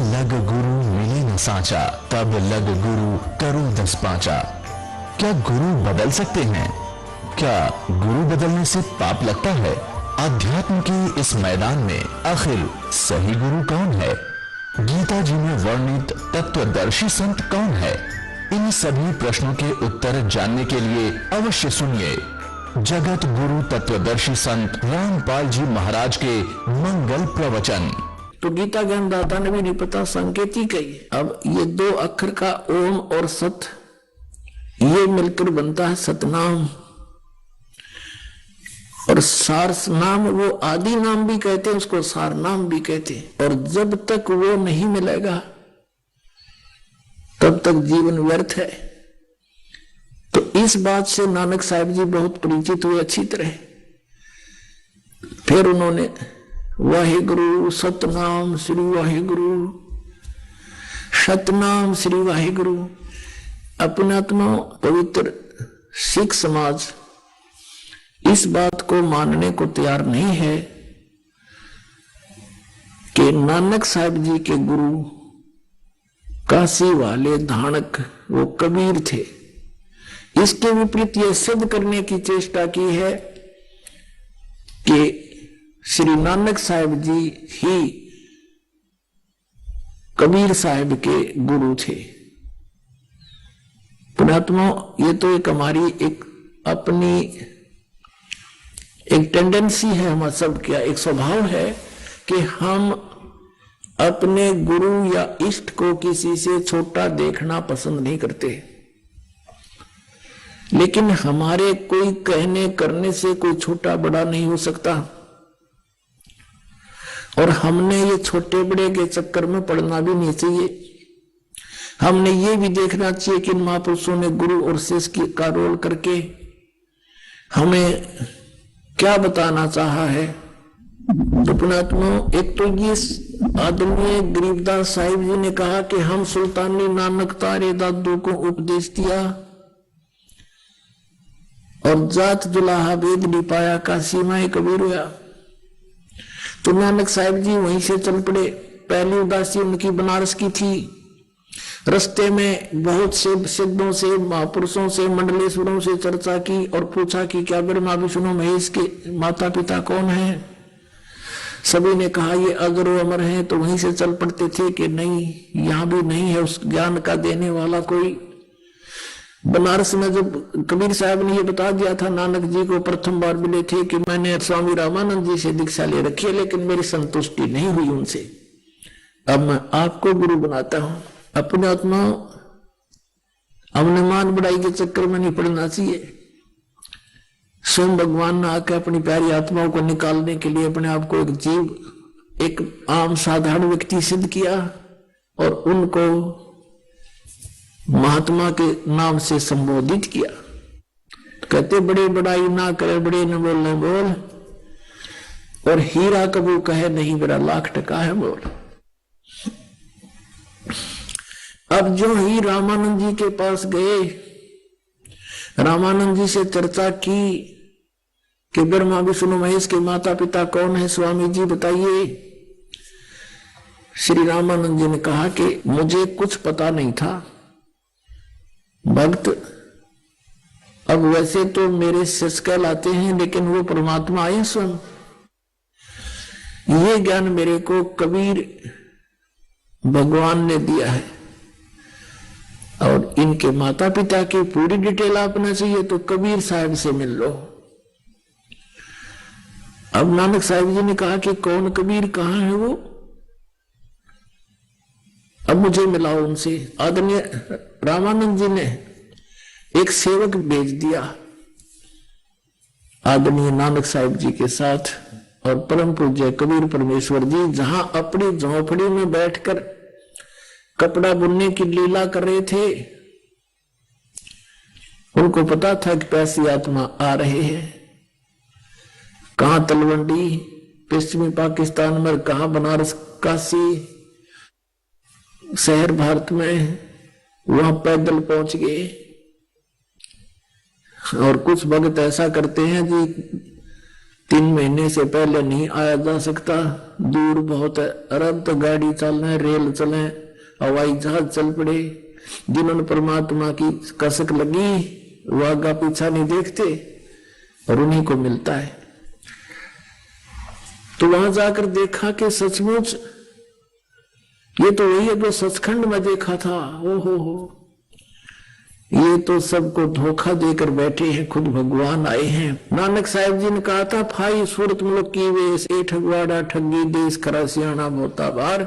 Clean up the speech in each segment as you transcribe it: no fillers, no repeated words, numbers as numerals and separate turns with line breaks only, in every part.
लग गुरु मिले न साचा, तब लग गुरु करो 10 पांचा। क्या गुरु बदल सकते हैं? क्या गुरु बदलने से पाप लगता है? अध्यात्म के इस मैदान में आखिर सही गुरु कौन है? गीता जी में वर्णित तत्वदर्शी संत कौन है? इन सभी प्रश्नों के उत्तर जानने के लिए अवश्य सुनिए जगत गुरु तत्वदर्शी संत रामपाल जी महाराज के मंगल प्रवचन।
तो गीता ज्ञानदाता ने भी नहीं पता, संकेत ही कही। अब ये 2 अक्षर का ओम और सत, ये मिलकर बनता है सतनाम। और सार नाम वो आदि नाम भी कहते हैं, उसको सार नाम भी कहते हैं। और जब तक वो नहीं मिलेगा तब तक जीवन व्यर्थ है। तो इस बात से नानक साहब जी बहुत परिचित हुए अच्छी तरह। फिर उन्होंने वाहिगुरु सतनाम श्री वाहिगुरु, सतनाम श्री वाहिगुरु। अपनात्मा पवित्र सिख समाज इस बात को मानने को तैयार नहीं है कि नानक साहब जी के गुरु काशी वाले धानक वो कबीर थे। इसके विपरीत यह सिद्ध करने की चेष्टा की है कि श्री नानक साहब जी ही कबीर साहब के गुरु थे। पुण्यात्मा, ये तो एक हमारी एक अपनी एक टेंडेंसी है, हमारा सब क्या एक स्वभाव है कि हम अपने गुरु या इष्ट को किसी से छोटा देखना पसंद नहीं करते। लेकिन हमारे कोई कहने करने से कोई छोटा बड़ा नहीं हो सकता। और हमने ये छोटे बड़े के चक्कर में पड़ना भी नहीं चाहिए। हमने ये भी देखना चाहिए कि महापुरुषों ने गुरु और शिष्य का रोल करके हमें क्या बताना चाहा है। तो पुण्यात्मा, एक तो ये आदरणीय गरीबदास साहिब जी ने कहा कि हम सुल्तानी नानक तारे दादू को उपदेश दिया और जात जुलाहा वेद नहीं पाया का सीमाएं कबीर हुआ। तो नानक साहिब जी वहीं से चल पड़े। पहली उदासी उनकी बनारस की थी। रस्ते में बहुत से सिद्धों से, महापुरुषों से, मंडलेश्वरों से चर्चा की और पूछा कि क्या ब्रह्मा विष्णु महेश के माता पिता कौन हैं? सभी ने कहा ये अगर वो अमर हैं। तो वहीं से चल पड़ते थे कि नहीं, यहां भी नहीं है उस ज्ञान का देने वाला कोई। बनारस में जब कबीर साहब ने ये बता दिया था, नानक जी को प्रथम बार मिले थे कि मैंने स्वामी रामानंद जी से दीक्षा ले रखी है, लेकिन मेरी संतुष्टि नहीं हुई उनसे, अब मैं आपको गुरु बनाता हूं। अपने आत्मा हमने मान बढ़ाई के चक्कर में नहीं पड़ना चाहिए। स्वयं भगवान ने आकर अपनी प्यारी आत्माओं को निकालने के लिए अपने आप को एक जीव, एक आम साधारण व्यक्ति सिद्ध किया और उनको महात्मा के नाम से संबोधित किया। कहते बड़े बड़ाई ना करे, बड़े न बोलने बोल, और हीरा कबू कहे नहीं मेरा लाख टका है बोल। अब जो ही रामानंद जी के पास गए, रामानंद जी से चर्चा की कि ब्रह्मा विष्णु महेश के माता पिता कौन है, स्वामी जी बताइए। श्री रामानंद जी ने कहा कि मुझे कुछ पता नहीं था भक्त। अब वैसे तो मेरे शिष्य कहलाते हैं, लेकिन वो परमात्मा आए स्वयं। ये ज्ञान मेरे को कबीर भगवान ने दिया है और इनके माता पिता की पूरी डिटेल आपने चाहिए तो कबीर साहब से मिल लो। अब नानक साहब जी ने कहा कि कौन कबीर, कहां है वो, अब मुझे मिलाओ उनसे। आदरणीय रामानंद जी ने एक सेवक भेज दिया आदरणीय नानक साहब जी के साथ, और परम पूज्य कबीर परमेश्वर जी जहां अपनी झोंपड़ी में बैठकर कपड़ा बुनने की लीला कर रहे थे, उनको पता था कि पैसी आत्मा आ रहे हैं। कहां तलवंडी पश्चिमी पाकिस्तान में, कहां बनारस काशी शहर भारत में, वहां पैदल पहुंच गए। और कुछ भक्त ऐसा करते हैं जी 3 महीने से पहले नहीं आया जा सकता, दूर बहुत है। अरब तो गाड़ी चलने, रेल चले, हवाई जहाज चल पड़े। जिन्होंने परमात्मा की कसक लगी वो आगा पीछा नहीं देखते और उन्हीं को मिलता है। तो वहां जाकर देखा कि सचमुच ये तो वही है जो सचखंड में देखा था। ओ हो, ये तो सबको धोखा देकर बैठे हैं, खुद भगवान आए हैं। नानक साहिब जी ने कहा था, फाई सूरत मुल्क की वेश, ए ठगवाड़ा ठगी देश खरा सियाणा बोता बार।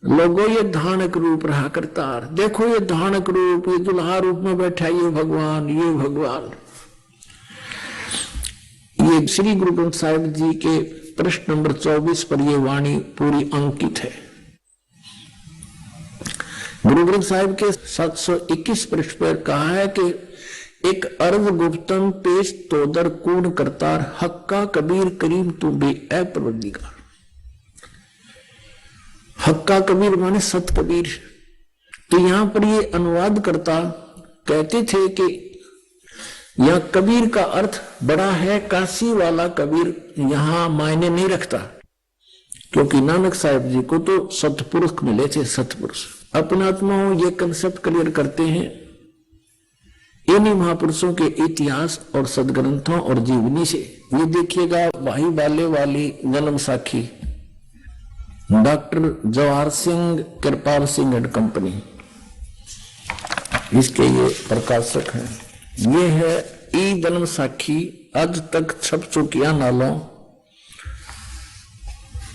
लोगों ये धानक रूप रहा करतार। देखो ये धानक रूप, ये दुल्हा रूप में बैठा, ये भगवान, ये भगवान। ये श्री गुरु ग्रंथ साहिब जी के प्रश्न नंबर 24 पर ये वाणी पूरी अंकित है। गुरु ग्रंथ साहिब के 721 पृष्ठ पर कहा है कि एक अर्ज गुप्तम पेश तोदर कूण करतार, हक्का कबीर करीम तू बे ए परवरदिगार। हक्का कबीर माने सत कबीर। तो यहां पर ये अनुवाद करता कहते थे कि यह कबीर का अर्थ बड़ा है, काशी वाला कबीर यहां मायने नहीं रखता, क्योंकि नानक साहिब जी को तो सतपुरुष मिले थे, सतपुरुष। अपने आत्माओं ये कंसेप्ट क्लियर करते हैं इन्हीं महापुरुषों के इतिहास और सदग्रंथों और जीवनी से। ये देखिएगा भाई बाले वाली जन्म साखी, doctor Jawahar Singh, Kripal Singh and company, इसके ये प्रकाशक हैं। ये है ई जन्म साखी, आज तक छप चुकिया नालों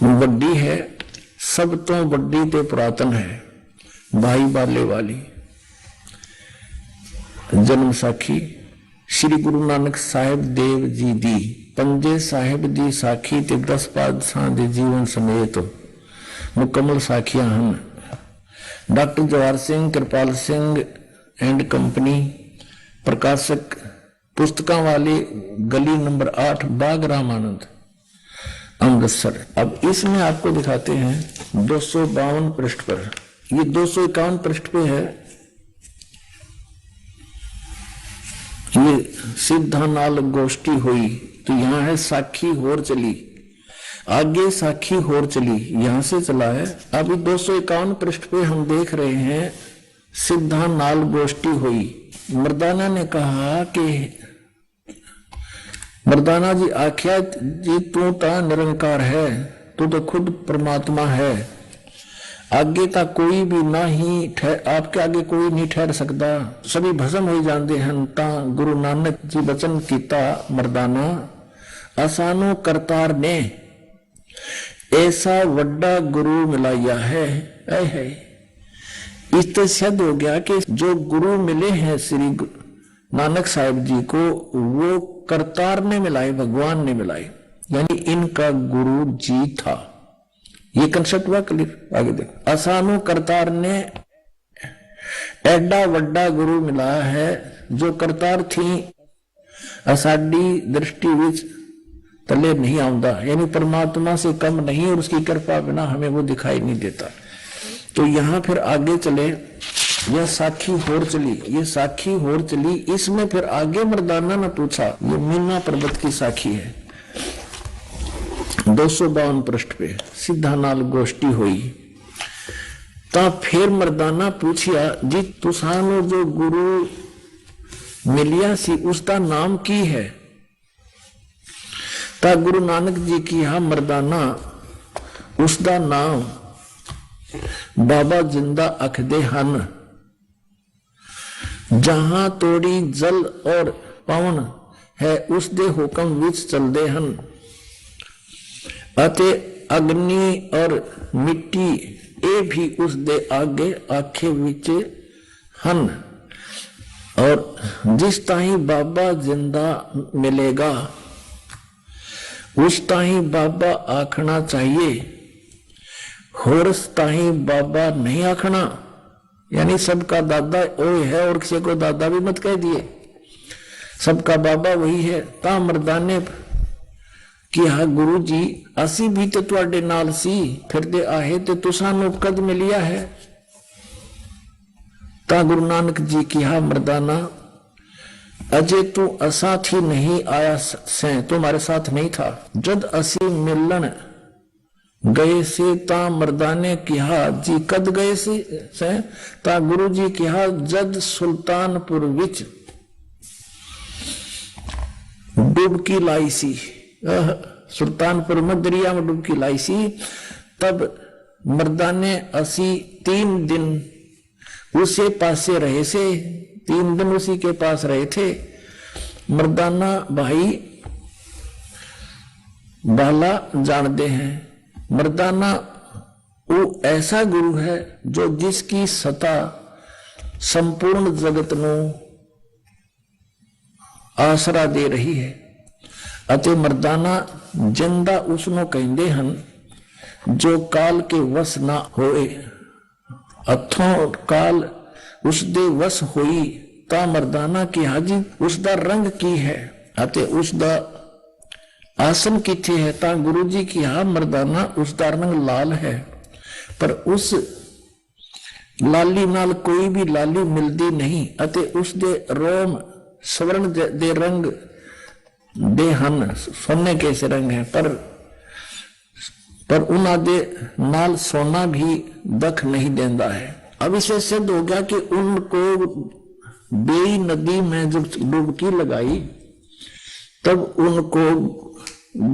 बड़ी है, सब तो बड़ी ते पुरातन है। भाई बाले वाली जन्म साखी श्री गुरु नानक साहिब देव जी दी, पंजे साहिब दी साखी ते 10 पातशाह दे जीवन समेत मुकम्मल साखियां हैं। Doctor Jawahar Singh, Kripal Singh and company, प्रकाशक पुस्तकों वाले, गली नंबर 8, बाग रामानंद, अमृतसर। अब इसमें आपको दिखाते हैं 252 पृष्ठ पर, ये 251 पृष्ठ पे है। ये सिद्धा नाल गोष्ठी हुई, तो यहां है साखी होर चली, आगे साखी होर चली, यहां से चला है। अभी 251 पृष्ठ पे हम देख रहे हैं सिद्धा नाल गोष्ठी हुई। मर्दाना ने कहा कि मर्दाना जी आख्या जी तू ता निरंकार है, तू तो खुद परमात्मा है, आगे का कोई भी ना ही आपके आगे कोई नहीं ठहर सकता, सभी भस्म हो जाते हैं। ता गुरु नानक जी बचन कीता मर्दाना, आसानो करतार ने ऐसा वड्डा गुरु मिलाया है। इससे सिद्ध हो गया कि जो गुरु मिले हैं श्री नानक साहिब जी को, वो करतार ने मिलाए, भगवान ने मिलाए, यानी इनका गुरु जी था। ये कंसेप्ट हुआ क्लियर। आगे देखो, आसानो करतार ने एडा वड्डा गुरु मिलाया है। जो करतार थी असाडी दृष्टि विच तले नहीं आउंदा, यानी परमात्मा से कम नहीं, और उसकी कृपा बिना हमें वो दिखाई नहीं देता। तो यहां फिर आगे चले, यह साखी होर चली, ये साखी होर चली। इसमें फिर आगे मर्दाना ने पूछा, ये मीना पर्वत की साखी है, 252 पृष्ठ पे सिद्धा नाल गोष्ठी हुई। ता फिर मर्दाना पूछिया जी तुसानो जो गुरु मिलिया सी उसका नाम की है। ता गुरु नानक जी की हा मर्दाना उसका नाम बाबा जिंदा अखदे हन। जहां तोड़ी जल और पवन है उस दे हुक्म विच चलदे हन, अते अग्नि और मिट्टी ए भी उस दे आगे आखे विच हन। और जिस ताही बाबा जिंदा मिलेगा उस ताही बाबा आखना चाहिए, होरस ताही बाबा नहीं आखना, यानी सबका दादा ओए है और किसी को दादा भी मत कह दिए, सबका बाबा वही है। ता मर्दाने कि हाँ गुरु जी असी भी तो तुहाडे नाल सी फिरदे आहे ते तुसानू कद मिलिया है। ता गुरु नानक जी की हा मर्दाना अजय तू असाथ ही नहीं आया से, तुम्हारे साथ नहीं था। जद असी मिलन गए से ता मर्दाने किहा जी, कद गए से ता गुरु जी किहा जद सुल्तानपुर विच डुबकी लाई सी। सुल्तानपुर में दरिया में डुबकी लाई सी। तब मर्दाने असी 3 दिन उसे पासे रहे से, 3 दिन उसी के पास रहे थे। मर्दाना भाई बाला जानते हैं, मर्दाना वो ऐसा गुरु है जो जिसकी सता संपूर्ण जगत नो आसरा दे रही है। अते मर्दाना जिंदा उसनो कहते हैं जो काल के वश ना होए, अथों काल उसदे वश होई ता मर्दाना की हाजी उसदा रंग की है अते उसदा आसन किथे है। ता गुरु जी की हा मर्दाना उसदा रंग लाल है, पर उस लाली नाल कोई भी लाली मिलदी नहीं अते उसदे रोम स्वर्ण दे रंग दे हन, सोने कैसे रंग है, पर उन्हां दे नाल सोना भी दख नहीं देंदा है। अब इसे सिद्ध हो गया कि उनको बेई नदी में जब डुबकी लगाई तब उनको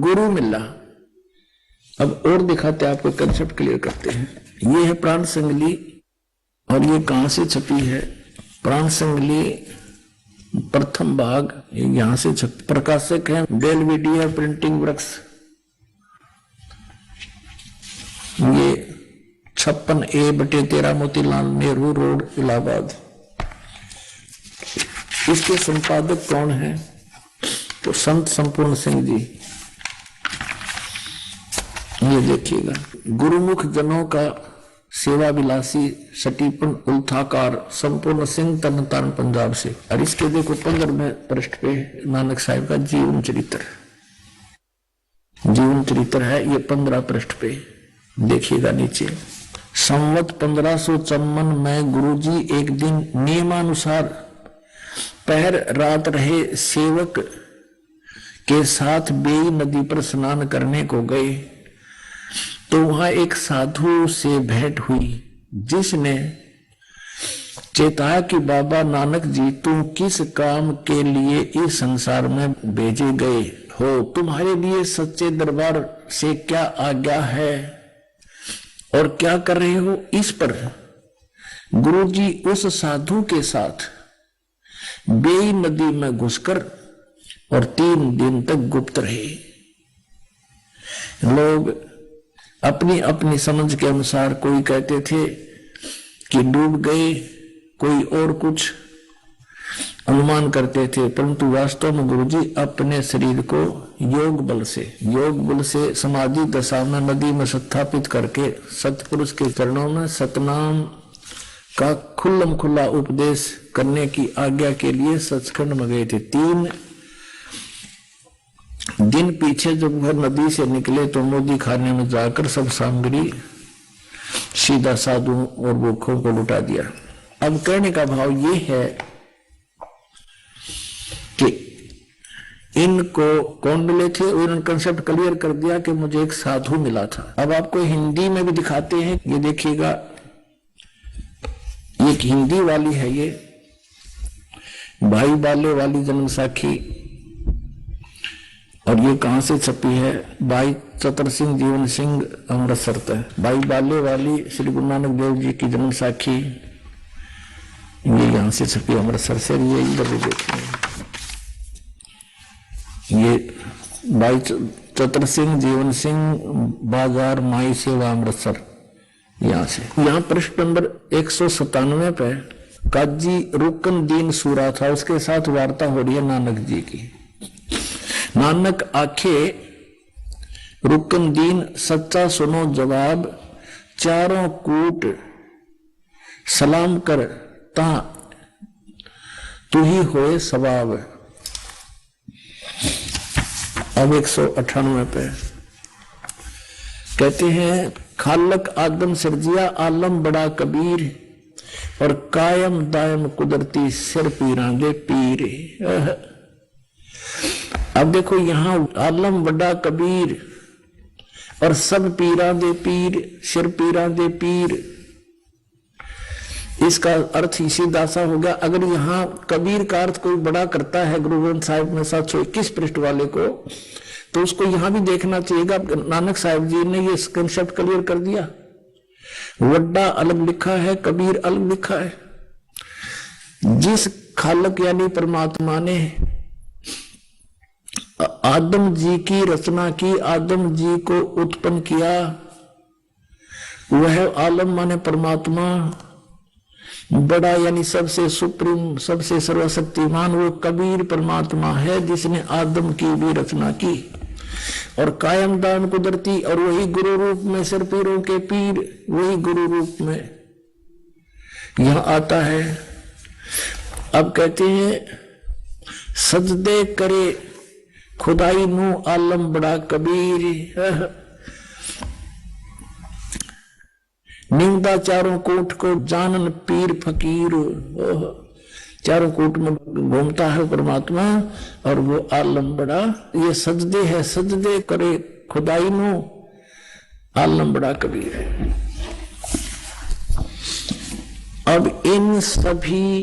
गुरु मिला। अब और दिखाते आपको, कंसेप्ट क्लियर करते हैं। ये है प्राण संगली और ये कहां से छपी है? प्राण संगली प्रथम भाग यहां से छप, प्रकाशक है बेलविडिया प्रिंटिंग वर्क्स। ये 56A/13 मोतीलाल नेहरू रोड इलाहाबाद। इसके संपादक कौन है? तो संत संपूर्ण सिंह जी। ये देखिएगा, गुरुमुख जनों का सेवा विलासी सटीपन उल्थाकार संपूर्ण सिंह तरनतारन पंजाब से। और इसके देखो 15वें पृष्ठ पे नानक साहिब का जीवन चरित्र, जीवन चरित्र है ये 15 पृष्ठ पे देखिएगा नीचे। संवत 1554 में गुरुजी एक दिन नियमानुसार पहर रात रहे सेवक के साथ बेई नदी पर स्नान करने को गए तो वहां एक साधु से भेंट हुई जिसने चेताया कि बाबा नानक जी तुम किस काम के लिए इस संसार में भेजे गए हो, तुम्हारे लिए सच्चे दरबार से क्या आज्ञा है और क्या कर रहे हो। इस पर गुरुजी उस साधु के साथ बेई नदी में घुसकर और 3 दिन तक गुप्त रहे। लोग अपनी अपनी समझ के अनुसार कोई कहते थे कि डूब गए, कोई और कुछ अनुमान करते थे, परंतु वास्तव में गुरुजी अपने शरीर को योग बल से समाधि दशा में नदी में स्थापित करके सतपुरुष के चरणों में सतनाम का खुल्लम खुल्ला उपदेश करने की आज्ञा के लिए सचखंड में गए थे। 3 दिन पीछे जब वह नदी से निकले तो मोदी खाने में जाकर सब सामग्री सीधा साधुओं और भूखों को लुटा दिया। अब कहने का भाव ये है कि इनको कौन मिले थे, उन्होंने कंसेप्ट क्लियर कर दिया कि मुझे एक साधु मिला था। अब आपको हिंदी में भी दिखाते हैं, ये देखिएगा, ये हिंदी वाली है, ये भाई बाले वाली जन्म साखी। और ये कहां से छपी है? भाई चतर सिंह जीवन सिंह अमृतसर तक। भाई बाले वाली श्री गुरु नानक देव जी की जन्म साखी, ये यहां से छपी अमृतसर से। ये इधर भी देखिए, ये भाई चतर सिंह जीवन सिंह बाजार माई सेवा अमृतसर, यहां से। यहां पृष्ठ नंबर 197 पे काजी रुकन दीन सूरा था, उसके साथ वार्ता हो रही है नानक जी की। नानक आखे रुकन दीन सच्चा सुनो जवाब, चारों कूट सलाम कर ता तू ही होए सवाब। अब 198 पे कहते हैं, खालक आदम सरजिया आलम बड़ा कबीर, और कायम दायम कुदरती सिर पीरां दे पीर। अब देखो यहां आलम बड़ा कबीर और सब पीरां दे पीर, सिर पीरां दे पीर, इसका अर्थ ही सीधा सा हो गया। अगर यहाँ कबीर का अर्थ कोई बड़ा करता है गुरु ग्रंथ साहिब में 721 पृष्ठ वाले को, तो उसको यहां भी देखना चाहिएगा। नानक साहिब जी ने ये कंसेप्ट क्लियर कर दिया। वड्डा अलग लिखा है, कबीर अलग लिखा है। जिस खालक यानी परमात्मा ने आदम जी की रचना की, आदम जी को उत्पन्न किया, वह आलम माने परमात्मा बड़ा यानी सबसे सुप्रीम, सबसे सर्वशक्तिमान, वो कबीर परमात्मा है जिसने आदम की भी रचना की। और कायम दान कुदरती, और वही गुरु रूप में सिर पीरों के पीर, वही गुरु रूप में यहां आता है। अब कहते हैं सजदे करे खुदाई नू आलम बड़ा कबीर, निंदा चारों कोट को जानन पीर फकीर। चारों कोट में घूमता है परमात्मा और वो आलम बड़ा, ये सजदे है, सजदे करे खुदाई नो आलम बड़ा कबीर है। अब इन सभी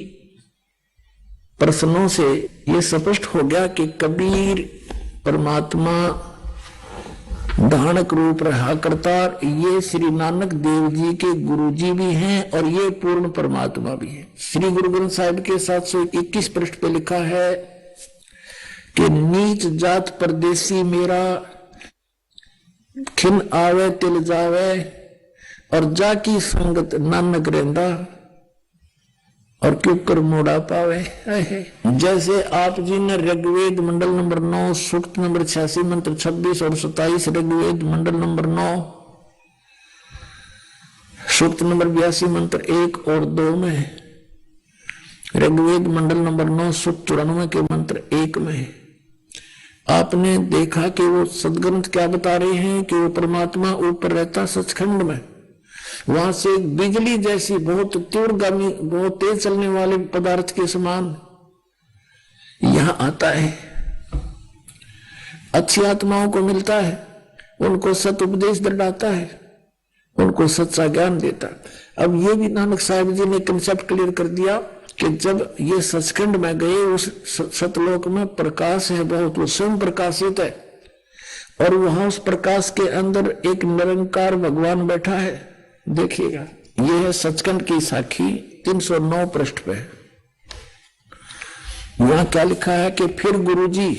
प्रश्नों से ये स्पष्ट हो गया कि कबीर परमात्मा धानक रूप रहा करता, ये श्री नानक देव जी के गुरु जी भी हैं और ये पूर्ण परमात्मा भी है। श्री गुरु ग्रंथ साहिब के 721 पृष्ठ पे लिखा है कि नीच जात परदेसी मेरा, खिन आवे तिल जावे, और जाकी संगत नानक रेंदा, और क्यों कर मोड़ा पावे। जैसे आप जी ने ऋग्वेद मंडल नंबर 9 सूक्त नंबर 86 मंत्र 26 और 27, ऋग्वेद मंडल नंबर 9 सूक्त नंबर 82 मंत्र 1 और 2 में, ऋग्वेद मंडल नंबर 9 सूक्त 94 के मंत्र 1 में आपने देखा कि वो सदग्रंथ क्या बता रहे हैं कि वो परमात्मा ऊपर रहता सचखंड में, वहां से एक बिजली जैसी बहुत तीव्रगामी, बहुत तेज चलने वाले पदार्थ के समान यहां आता है, अच्छी आत्माओं को मिलता है, उनको सत उपदेश दिलाता है, उनको सच्चा ज्ञान देता है। अब ये भी नानक साहिब जी ने कंसेप्ट क्लियर कर दिया कि जब ये सचखंड में गए, उस सतलोक में प्रकाश है बहुत, वो स्वयं प्रकाशित है, और वहां उस प्रकाश के अंदर एक निरंकार भगवान बैठा है। देखिएगा, यह है सचखंड की साखी 309 पृष्ठ पे। यहां क्या लिखा है कि फिर गुरुजी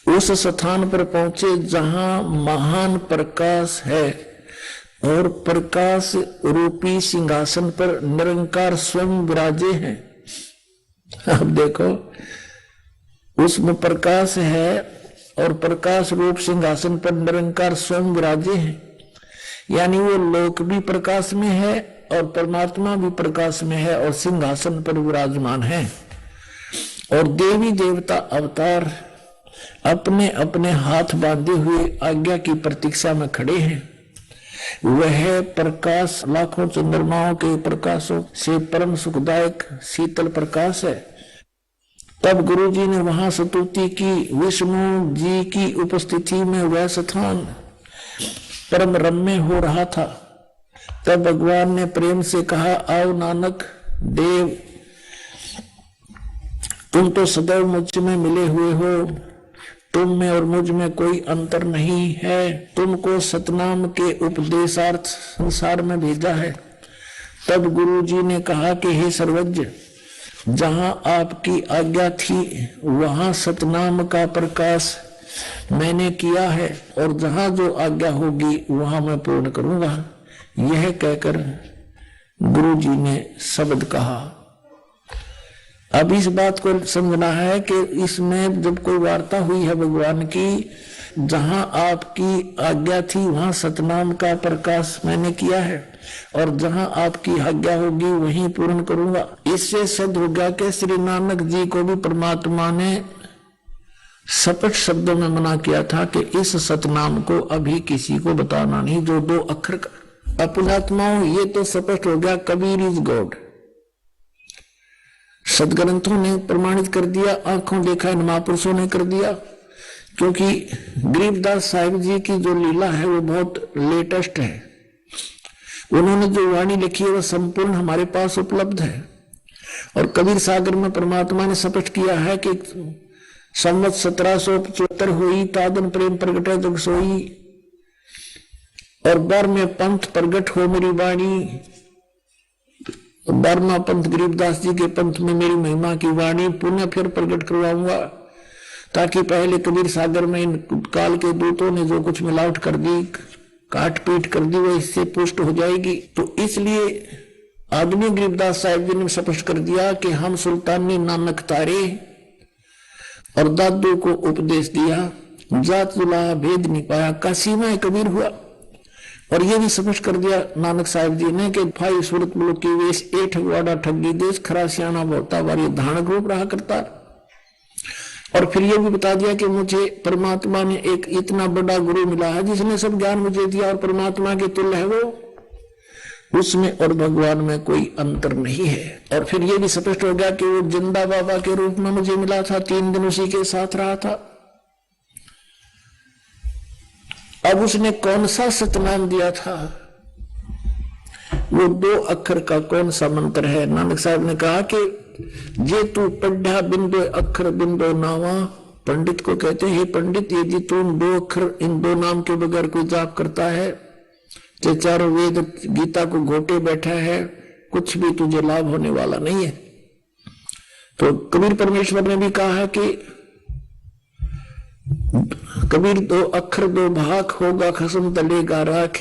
उस स्थान पर पहुंचे जहां महान प्रकाश है और प्रकाश रूपी सिंहासन पर निरंकार स्वयं विराजे हैं। अब देखो, उसमें प्रकाश है और प्रकाश रूप सिंहासन पर निरंकार स्वयं विराजे हैं, यानी वो लोक भी प्रकाश में है और परमात्मा भी प्रकाश में है और सिंहासन पर विराजमान है। और देवी देवता अवतार अपने अपने हाथ बांधे हुए आज्ञा की प्रतीक्षा में खड़े हैं। वह प्रकाश लाखों चंद्रमाओं के प्रकाशों से परम सुखदायक शीतल प्रकाश है। तब गुरु जी ने वहां स्तुति की, विष्णु जी की उपस्थिति में वह स्थान परम रम्य हो रहा था। तब भगवान ने प्रेम से कहा, आओ नानक देव, तुम तो सदैव मुझ में मिले हुए हो, तुम में और मुझ में कोई अंतर नहीं है, तुमको सतनाम के उपदेशार्थ संसार में भेजा है। तब गुरु जी ने कहा कि हे सर्वज्ञ, जहां आपकी आज्ञा थी वहां सतनाम का प्रकाश मैंने किया है, और जहां जो आज्ञा होगी वहां मैं पूर्ण करूंगा। यह कहकर गुरु जी ने शब्द कहा। अब इस बात को समझना है कि इसमें जब कोई वार्ता हुई है भगवान की, जहां आपकी आज्ञा थी वहां सतनाम का प्रकाश मैंने किया है, और जहां आपकी आज्ञा होगी वहीं पूर्ण करूंगा। इससे सिद्ध हो गया कि श्री नानक जी को भी परमात्मा ने स्पष्ट शब्दों में मना किया था कि इस सतनाम को अभी किसी को बताना नहीं, जो 2 अक्षर का। पुण्यात्माओं, ये तो स्पष्ट हो गया, कबीर इज गॉड, सदग्रंथों ने प्रमाणित कर दिया, आंखों देखा इन महापुरुषों ने कर दिया। क्योंकि गरीबदास साहिब जी की जो लीला है वो बहुत लेटेस्ट है। उन्होंने जो वाणी लिखी है वह संपूर्ण हमारे पास उपलब्ध है। और कबीर सागर में परमात्मा ने स्पष्ट किया है कि संवत 1775 हुई, तादन प्रेम प्रगटे जग सोई, और 12वें पंथ प्रगट हो मेरी वाणी। 12वां पंथ गरीबदास जी के पंथ में मेरी महिमा की वाणी पुनः फिर प्रकट करवाऊंगा, ताकि पहले कबीर सागर में इन काल के दूतों ने जो कुछ मिलावट कर दी, काट पीट कर दी, वो इससे पुष्ट हो जाएगी। तो इसलिए आदमी गरीबदास साहिब जी ने स्पष्ट कर दिया कि हम सुल्तान ने नानक तारे और दादू को उपदेश दिया, जात जुलाहा भेद नहीं पाया, काशी में कबीर हुआ। और ये भी स्पष्ट कर दिया नानक साहिब जी ने कि भाई सूरत मुल्क की वेश ए ठगवाड़ा ठगी देश, खरा सियाना बोलता बारी धानक रूप रहा करता। और फिर ये भी बता दिया कि मुझे परमात्मा ने एक इतना बड़ा गुरु मिला है जिसने सब ज्ञान मुझे दिया, और परमात्मा के तुल्य है वो, उसमें और भगवान में कोई अंतर नहीं है। और फिर ये भी स्पष्ट हो गया कि वो जिंदा बाबा के रूप में मुझे मिला था, 3 दिन उसी के साथ रहा था। अब उसने कौन सा सतनाम दिया था, वो 2 अक्षर का कौन सा मंत्र है। नानक साहब ने कहा कि जे तू पढ़ा बिंदो अक्षर बिंदो नावा, पंडित को कहते हैं पंडित यदि तुम 2 अक्षर इन 2 नाम के बगैर कोई जाप करता है, जो चारों वेद गीता को घोटे बैठा है, कुछ भी तुझे लाभ होने वाला नहीं है। तो कबीर परमेश्वर ने भी कहा है कि कबीर 2 अक्षर 2 भाग होगा खसम तलेगा राख,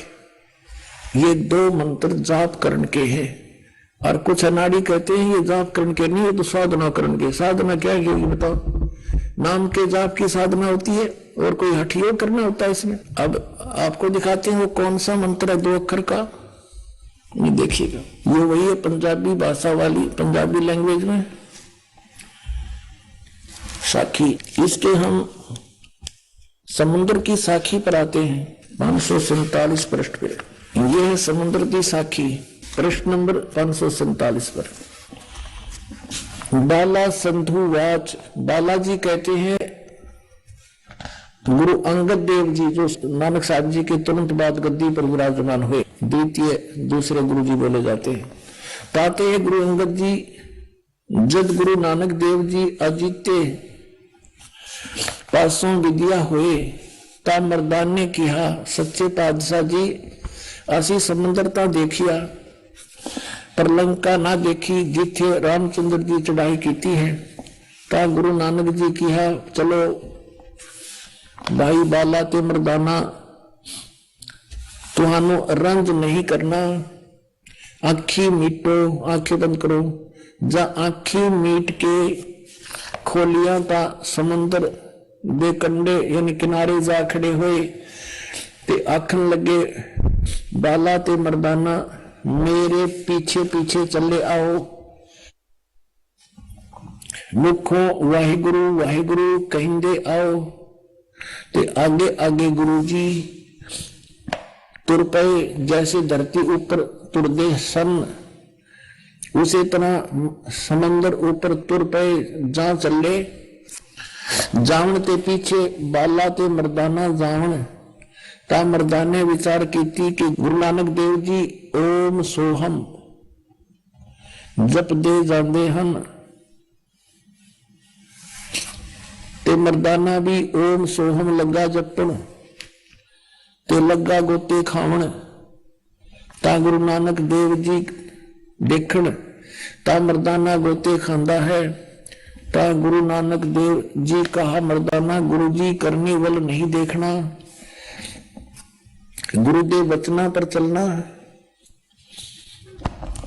ये 2 मंत्र जाप करण के हैं। और कुछ अनाड़ी कहते हैं ये जाप करण के नहीं, ये तो साधना करण के। साधना क्या है ये बताओ, नाम के जाप की साधना होती है और कोई हठयोग करना होता है इसमें। अब आपको दिखाते हैं वो कौन सा मंत्र है 2 अक्षर का, ये देखिएगा। ये वही है पंजाबी भाषा वाली, पंजाबी लैंग्वेज में साखी। इसके हम समुद्र की साखी पर आते हैं 547 पृष्ठ पे। ये है समुद्र की साखी, पृष्ठ नंबर 547 पर। बाला संधु वाच, बालाजी कहते हैं गुरु अंगद देव जी, जो नानक साहब जी के तुरंत बाद गद्दी पर विराजमान हुए, दूसरे गुरु जी बोले जाते हैं। पाते हैं गुरु अंगद जी जद गुरु नानक देव जी अजीते पासों विद्या हुए, ता मर्दान ने किया सच्चे पातशाह जी असी समुद्रता देखिया पर लंका ना देखी, जिथे रामचंद्र जी चढ़ाई की है। ता गुरु नानक जी किया चलो भाई बाला ते मर्दाना, तुहानू रंज नहीं करना, आखी मीटो, आंखें बंद करो। जा आखी मीट के खोलिया ता समुद्र दे कंडे यानी किनारे जा खड़े हुए, ते आखन लगे बाला ते मर्दाना मेरे पीछे पीछे चले आओ। मुखों वाहिगुरु वाहिगुरु कहिंदे आओ, ते आगे आगे गुरु जी तुर पे, जैसे धरती ऊपर तुरदे सन उसी तरह समंदर ऊपर तुर पे जा चले। जावन ते पीछे बाला ते मर्दाना जावन, ता मर्दाने विचार की कि गुरु नानक देव जी ओम सोहम जप दे जाते हन, ते मर्दाना भी ओम सोहम लगा जपन, ते लगा गोते खावन। ता गुरु नानक देव जी देखण, ता मर्दाना गोते खांदा है। ता गुरु नानक देव जी कहा मर्दाना गुरु जी करने वाल नहीं देखना, गुरुदेव वचना पर चलना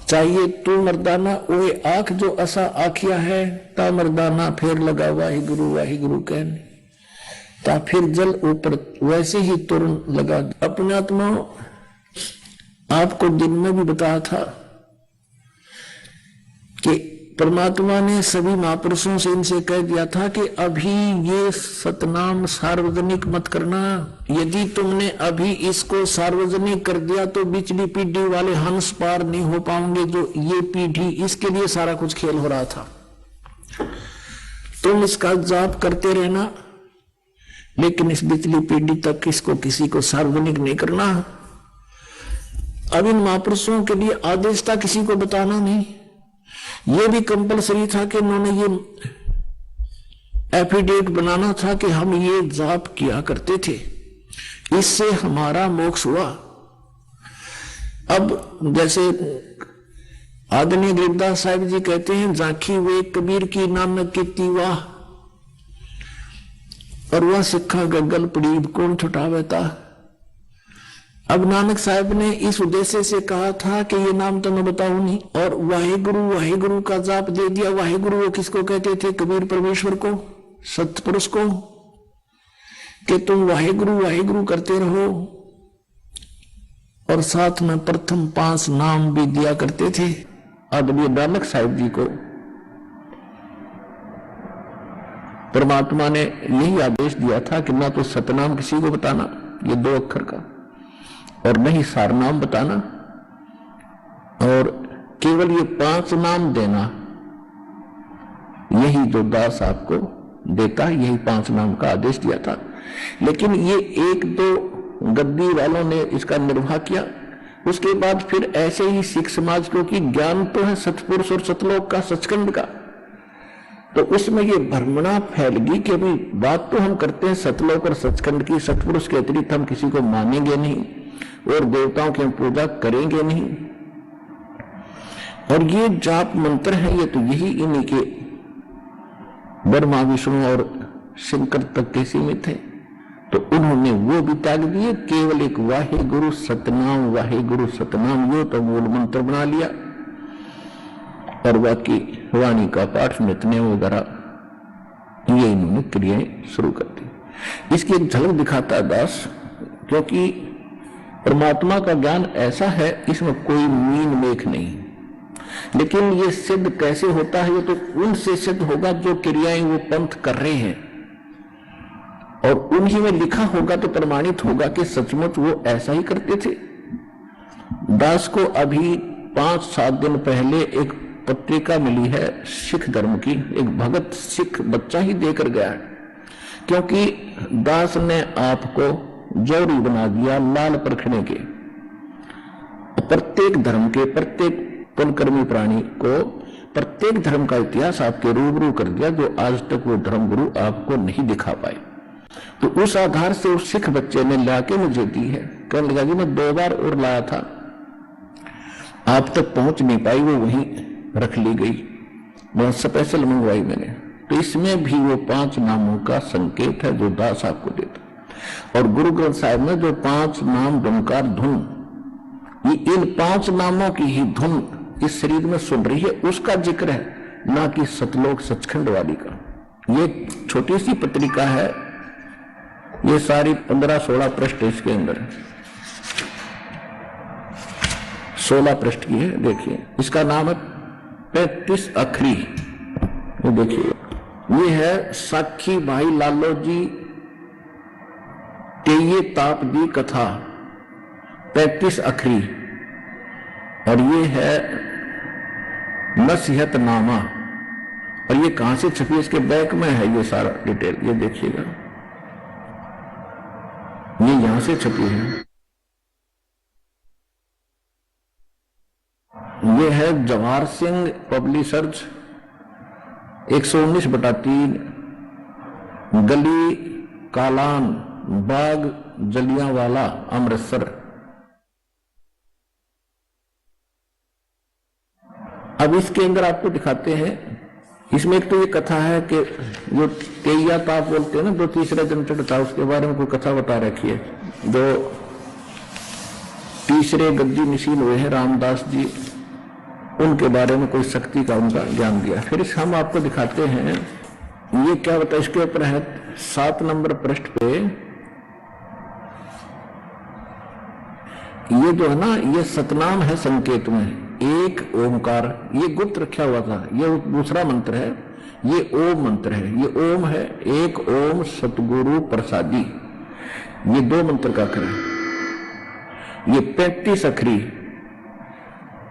चाहिए। तू मर्दाना ओए आंख जो असा आखिया है, ता मर्दाना फिर लगा वाहिगुरु वाहिगुरु कहने, ता फिर जल ऊपर वैसे ही तुरंत लगा। अपने आत्मा आपको दिन में भी बताया था कि परमात्मा ने सभी महापुरुषों से इनसे कह दिया था कि अभी ये सतनाम सार्वजनिक मत करना, यदि तुमने अभी इसको सार्वजनिक कर दिया तो बिचली पीढ़ी वाले हंस पार नहीं हो पाएंगे। जो ये पीढ़ी, इसके लिए सारा कुछ खेल हो रहा था। तुम इसका जाप करते रहना, लेकिन इस बिचली पीढ़ी तक इसको किसी को सार्वजनिक नहीं करना। अब इन महापुरुषों के लिए आदेश था किसी को बताना नहीं। ये भी कंपलसरी था कि उन्होंने ये एफिडेविट बनाना था कि हम ये जाप किया करते थे, इससे हमारा मोक्ष हुआ। अब जैसे आदरणीय गरीबदास साहिब जी कहते हैं, झांकी वे कबीर की नानक की तीवा, और वह सिक्खा गगल पड़ीब कौन छुटावेता। अब नानक साहब ने इस उद्देश्य से कहा था कि ये नाम तो मैं बताऊं नहीं, और वाहिगुरु का जाप दे दिया। वाहिगुरु वो किसको कहते थे? कबीर परमेश्वर को, सतपुरुष को, कि तुम वाहिगुरु करते रहो। और साथ में प्रथम 5 नाम भी दिया करते थे। आदरणीय नानक साहिब जी को परमात्मा ने यही आदेश दिया था कि ना तो सतनाम किसी को बताना, ये 2 अक्षर का, और नहीं सारनाम बताना, और केवल ये 5 नाम देना। यही जो दास आपको देता, यही 5 नाम का आदेश दिया था। लेकिन ये 1-2 गद्दी वालों ने इसका निर्वाह किया। उसके बाद फिर ऐसे ही सिख समाज को, कि ज्ञान तो है सतपुरुष और सतलोक का, सचखंड का, तो उसमें ये भ्रमणा फैल गई कि भाई बात तो हम करते हैं सतलोक और सचखंड की, सतपुरुष के अतिरिक्त हम किसी को मानेंगे नहीं और देवताओं की हम पूजा करेंगे नहीं। और ये जाप मंत्र है, ये तो यही इन्हीं के ब्रह्मा विष्णु और शंकर तक के सीमित है। तो उन्होंने वो भी त्याग दिए, केवल एक वाहिगुरु सतनाम, यो तो मूल मंत्र बना लिया, और बाकी वाणी का पाठ नित्य वगैरह ये इन्होंने क्रियाएं शुरू कर दी। इसकी एक झलक दिखाता है दास, क्योंकि परमात्मा का ज्ञान ऐसा है, इसमें कोई मीन मेख नहीं। लेकिन ये सिद्ध कैसे होता है? ये तो उनसे सिद्ध होगा जो क्रियाएं वो पंथ कर रहे हैं, और उन्हीं में लिखा होगा तो प्रमाणित होगा कि सचमुच वो ऐसा ही करते थे। दास को अभी 5-7 दिन पहले एक पत्रिका मिली है सिख धर्म की, एक भगत सिख बच्चा ही देकर गया है, क्योंकि दास ने आपको जौहरी बना दिया लाल परखने के। प्रत्येक धर्म के, प्रत्येक पुलकर्मी प्राणी को, प्रत्येक धर्म का इतिहास आपके रूबरू कर दिया, जो आज तक वो धर्म गुरु आपको नहीं दिखा पाए। तो उस आधार से उस सिख बच्चे ने लाके मुझे दी है। कहने लगा कि मैं 2 बार और लाया था, आप तक पहुंच नहीं पाई, वो वहीं रख ली गई, बहुत स्पेशल मंगवाई मैंने। तो इसमें भी वो 5 नामों का संकेत है जो दास आपको देता। और गुरु ग्रंथ साहिब में जो 5 नाम धुनकार धुन, ये इन 5 नामों की ही धुन इस शरीर में सुन रही है, उसका जिक्र है, ना कि सतलोक सचखंड वाली का। ये छोटी सी पत्रिका है, ये सारी 15-16 पृष्ठ इसके अंदर है, 16 पृष्ठ की है। देखिए, इसका नाम है 35 अखरी। ये देखिए, ये है साखी भाई लालो जी तेये ताप दी कथा, 35 अखरी। और ये है नसीहत नामा, और ये कहां से छपी? इसके बैक में है ये सारा डिटेल, ये देखिएगा, ये यहां से छपी है। ये है जवाहर सिंह पब्लिशर्स, 119/3, गली कालान बाग जलियांवाला अमृतसर। अब इसके अंदर आपको दिखाते हैं, इसमें एक तो ये कथा है कि जो तेया ताप बोलते हैं ना, जो तीसरे दिन चढ़ता, उसके बारे में कोई कथा बता रखी है। जो तीसरे गद्दी नशीन हुए हैं रामदास जी, उनके बारे में कोई शक्ति का उनका ज्ञान दिया। फिर हम आपको दिखाते हैं, ये क्या बता, इसके ऊपर है 7 नंबर पृष्ठ पे, ये जो है ना, ये सतनाम है संकेत में, एक ओमकार, ये गुप्त रखा हुआ था, ये दूसरा मंत्र है, ये ओम मंत्र है, ये ओम है, एक ओम सतगुरु प्रसादी, ये 2 मंत्र का अक्षर है। ये 35 अखरी,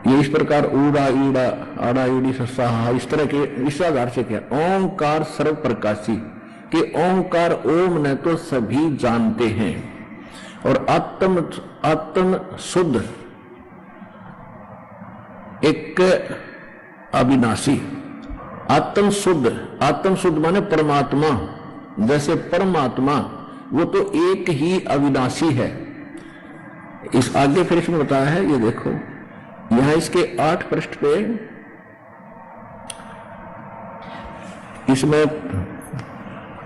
ये इस प्रकार ऊड़ा ईड़ा आड़ा ईड़ी सस्सा हा इस तरह के इस आधार से क्या ओंकार सर्व प्रकाशी कि ओंकार ओम ने तो सभी जानते हैं और आत्म शुद्ध एक अविनाशी आत्म शुद्ध माने परमात्मा जैसे परमात्मा वो तो एक ही अविनाशी है। इस आगे फिर इसमें बताया है ये देखो यहां इसके 8 पृष्ठ पे इसमें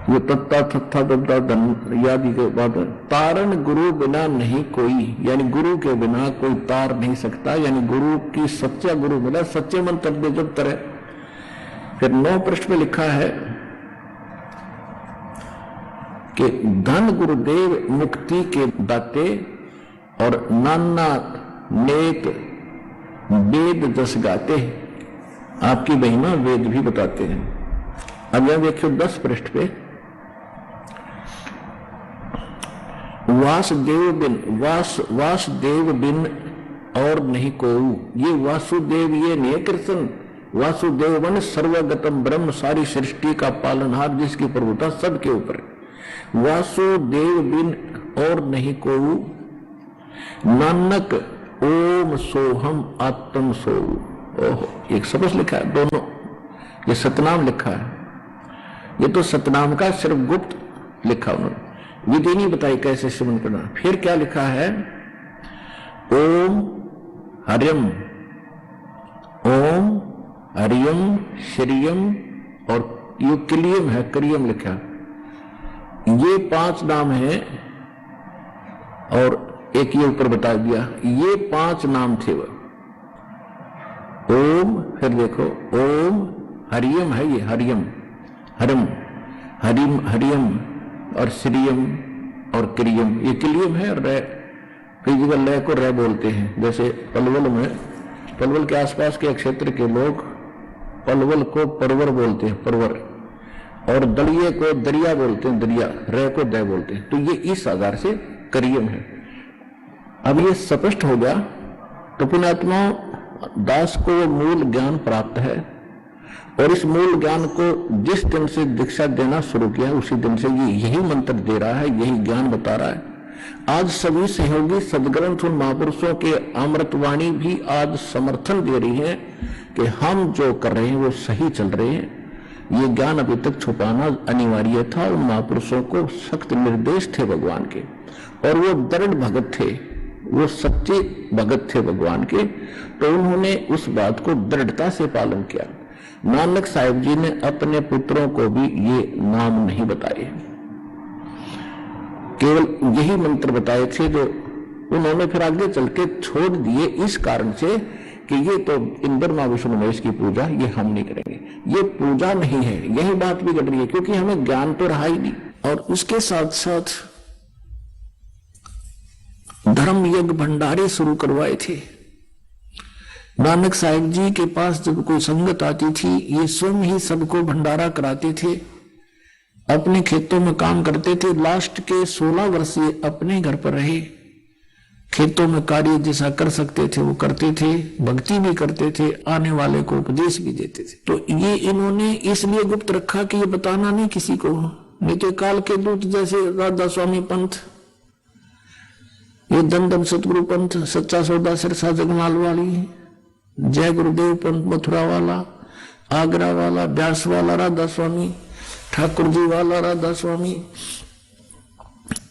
ये तत्ता थत्था दत्ता धन यादि के बाद तारण गुरु बिना नहीं कोई, यानी गुरु के बिना कोई तार नहीं सकता, यानी गुरु की सच्चा गुरु मिला सच्चे मन तब दे जब तरे। फिर 9 पृष्ठ में लिखा है कि धन गुरुदेव मुक्ति के दाते और नाना नेक वेद जस गाते, आपकी महिमा वेद भी बताते हैं। अब यहां देखियो 10 पृष्ठ पे वासुदेव बिन और नहीं कोऊ, ये वासुदेव ये नहीं कृष्ण, वासुदेव मन सर्वगतम ब्रह्म सारी सृष्टि का पालनहार जिसकी प्रभुता सबके ऊपर, वासुदेव बिन और नहीं कोऊ, नानक ओम सोहम आत्म सोऊ। ओहो एक शब्द लिखा है दोनों, ये सतनाम लिखा है, ये तो सतनाम का सिर्फ गुप्त लिखा उन्होंने, विधि नहीं बताई कैसे श्रवण करना। फिर क्या लिखा है ओम हरियम, ओम हरियम श्रियम और ये क्लियम है करियम लिखा, ये 5 नाम है और एक ये ऊपर बता दिया, ये 5 नाम थे वो ओम। फिर देखो ओम हरियम है ये हरियम हरम हरिम हरियम और श्रियम और क्रियम, ये क्लियम है। रे कई जगह लय को रे बोलते हैं, जैसे पलवल में, पलवल के आसपास के क्षेत्र के लोग पलवल को परवर बोलते हैं परवर, और दरिये को दरिया बोलते हैं दरिया, रे को दय बोलते हैं, तो ये इस आधार से करियम है। अब ये स्पष्ट हो गया तो पुण्यात्मा दास को मूल ज्ञान प्राप्त है और इस मूल ज्ञान को जिस दिन से दीक्षा देना शुरू किया उसी दिन से ये यही मंत्र दे रहा है, यही ज्ञान बता रहा है। आज सभी सहयोगी सदग्रंथ उन महापुरुषों के अमृतवाणी भी आज समर्थन दे रही है कि हम जो कर रहे हैं वो सही चल रहे हैं। ये ज्ञान अभी तक छुपाना अनिवार्य था, उन महापुरुषों को सख्त निर्देश थे भगवान के और वो दृढ़ भगत थे, वो सच्चे भगत थे भगवान के, तो उन्होंने उस बात को दृढ़ता से पालन किया। नानक साहिब जी ने अपने पुत्रों को भी ये नाम नहीं बताए, केवल यही मंत्र बताए थे जो उन्होंने फिर आगे चल के छोड़ दिए इस कारण से कि ये तो इन ब्रह्मा विष्णु महेश की पूजा ये हम नहीं करेंगे, ये पूजा नहीं है। यही बात भी घट रही है क्योंकि हमें ज्ञान तो रहा ही नहीं। और उसके साथ साथ धर्म यज्ञ भंडारे शुरू करवाए थे। नानक साहिब जी के पास जब कोई संगत आती थी ये स्वयं ही सबको भंडारा कराते थे, अपने खेतों में काम करते थे। लास्ट के 16 वर्ष ये अपने घर पर रहे, खेतों में कार्य जैसा कर सकते थे वो करते थे, भक्ति भी करते थे, आने वाले को उपदेश भी देते थे। तो ये इन्होंने इसलिए गुप्त रखा कि ये बताना नहीं किसी को, नहीं तो काल के दूत जैसे राधा स्वामी पंथ, ये दंदन सतगुरु पंथ, सच्चा सौदा सिरसा जगमाल वाली, जय गुरुदेव पंथ मथुरा वाला, आगरा वाला, ब्यास वाला राधा स्वामी, ठाकुर जी वाला राधा स्वामी,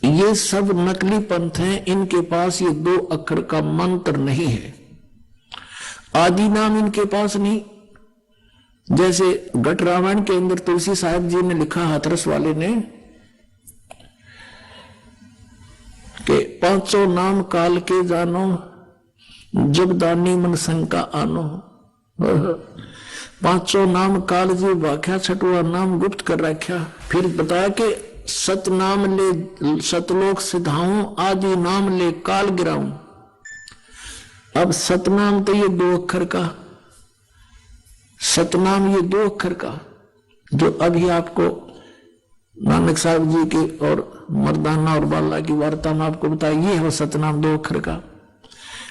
ये सब नकली पंथ हैं। इनके पास ये 2 अक्षर का मंत्र नहीं है, आदि नाम इनके पास नहीं। जैसे घट रामायण के अंदर तुलसी साहिब जी ने लिखा, हाथरस वाले ने, कि 500 नाम काल के जानो, जगदानी मन शंका आनो। 500 नाम काल जी व्याख्या, 6वां नाम गुप्त कर रखा। फिर बताया कि सतनाम ले सतलोक सिधाऊं, आदि नाम ले काल गिराऊं। अब सतनाम तो ये 2 अक्षर का, सतनाम ये 2 अक्षर का, जो अभी आपको नानक साहब जी के और मर्दाना और बाला की वार्ता में आपको बताया, ये है सतनाम 2 अक्षर का।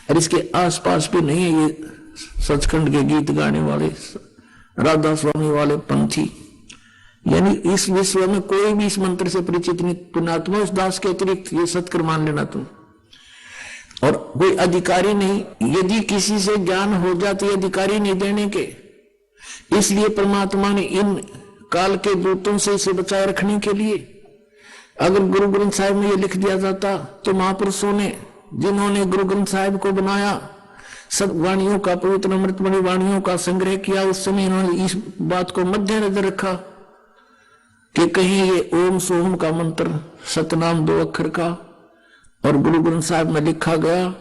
और इसके आसपास भी नहीं है, ये सचखंड के गीत गाने वाले, राधा स्वामी वाले पंथी, यानी इस विश्व में कोई भी इस मंत्र से परिचित नहीं। पुण्यात्मा उस दास के अतिरिक्त ये सत्कर मान लेना तुम। और कोई अधिकारी नहीं, यदि किसी से ज्ञान हो जाती है अधिकारी नहीं देने के, इसलिए परमात्मा ने इन काल के दूतों से इसे बचाए रखने के लिए, अगर गुरु ग्रंथ साहिब में ये लिख दिया जाता तो महापुरुषों ने जिन्होंने गुरु ग्रंथ साहिब को बनाया, सब वाणियों का, पवित्र अमृतमणि वाणियों का संग्रह किया, उस समय इन्होंने इस बात को मद्देनजर रखा कि कहीं ये ओम सोम का मंत्र सतनाम 2 अक्षर का और गुरु ग्रंथ साहिब में लिखा गया,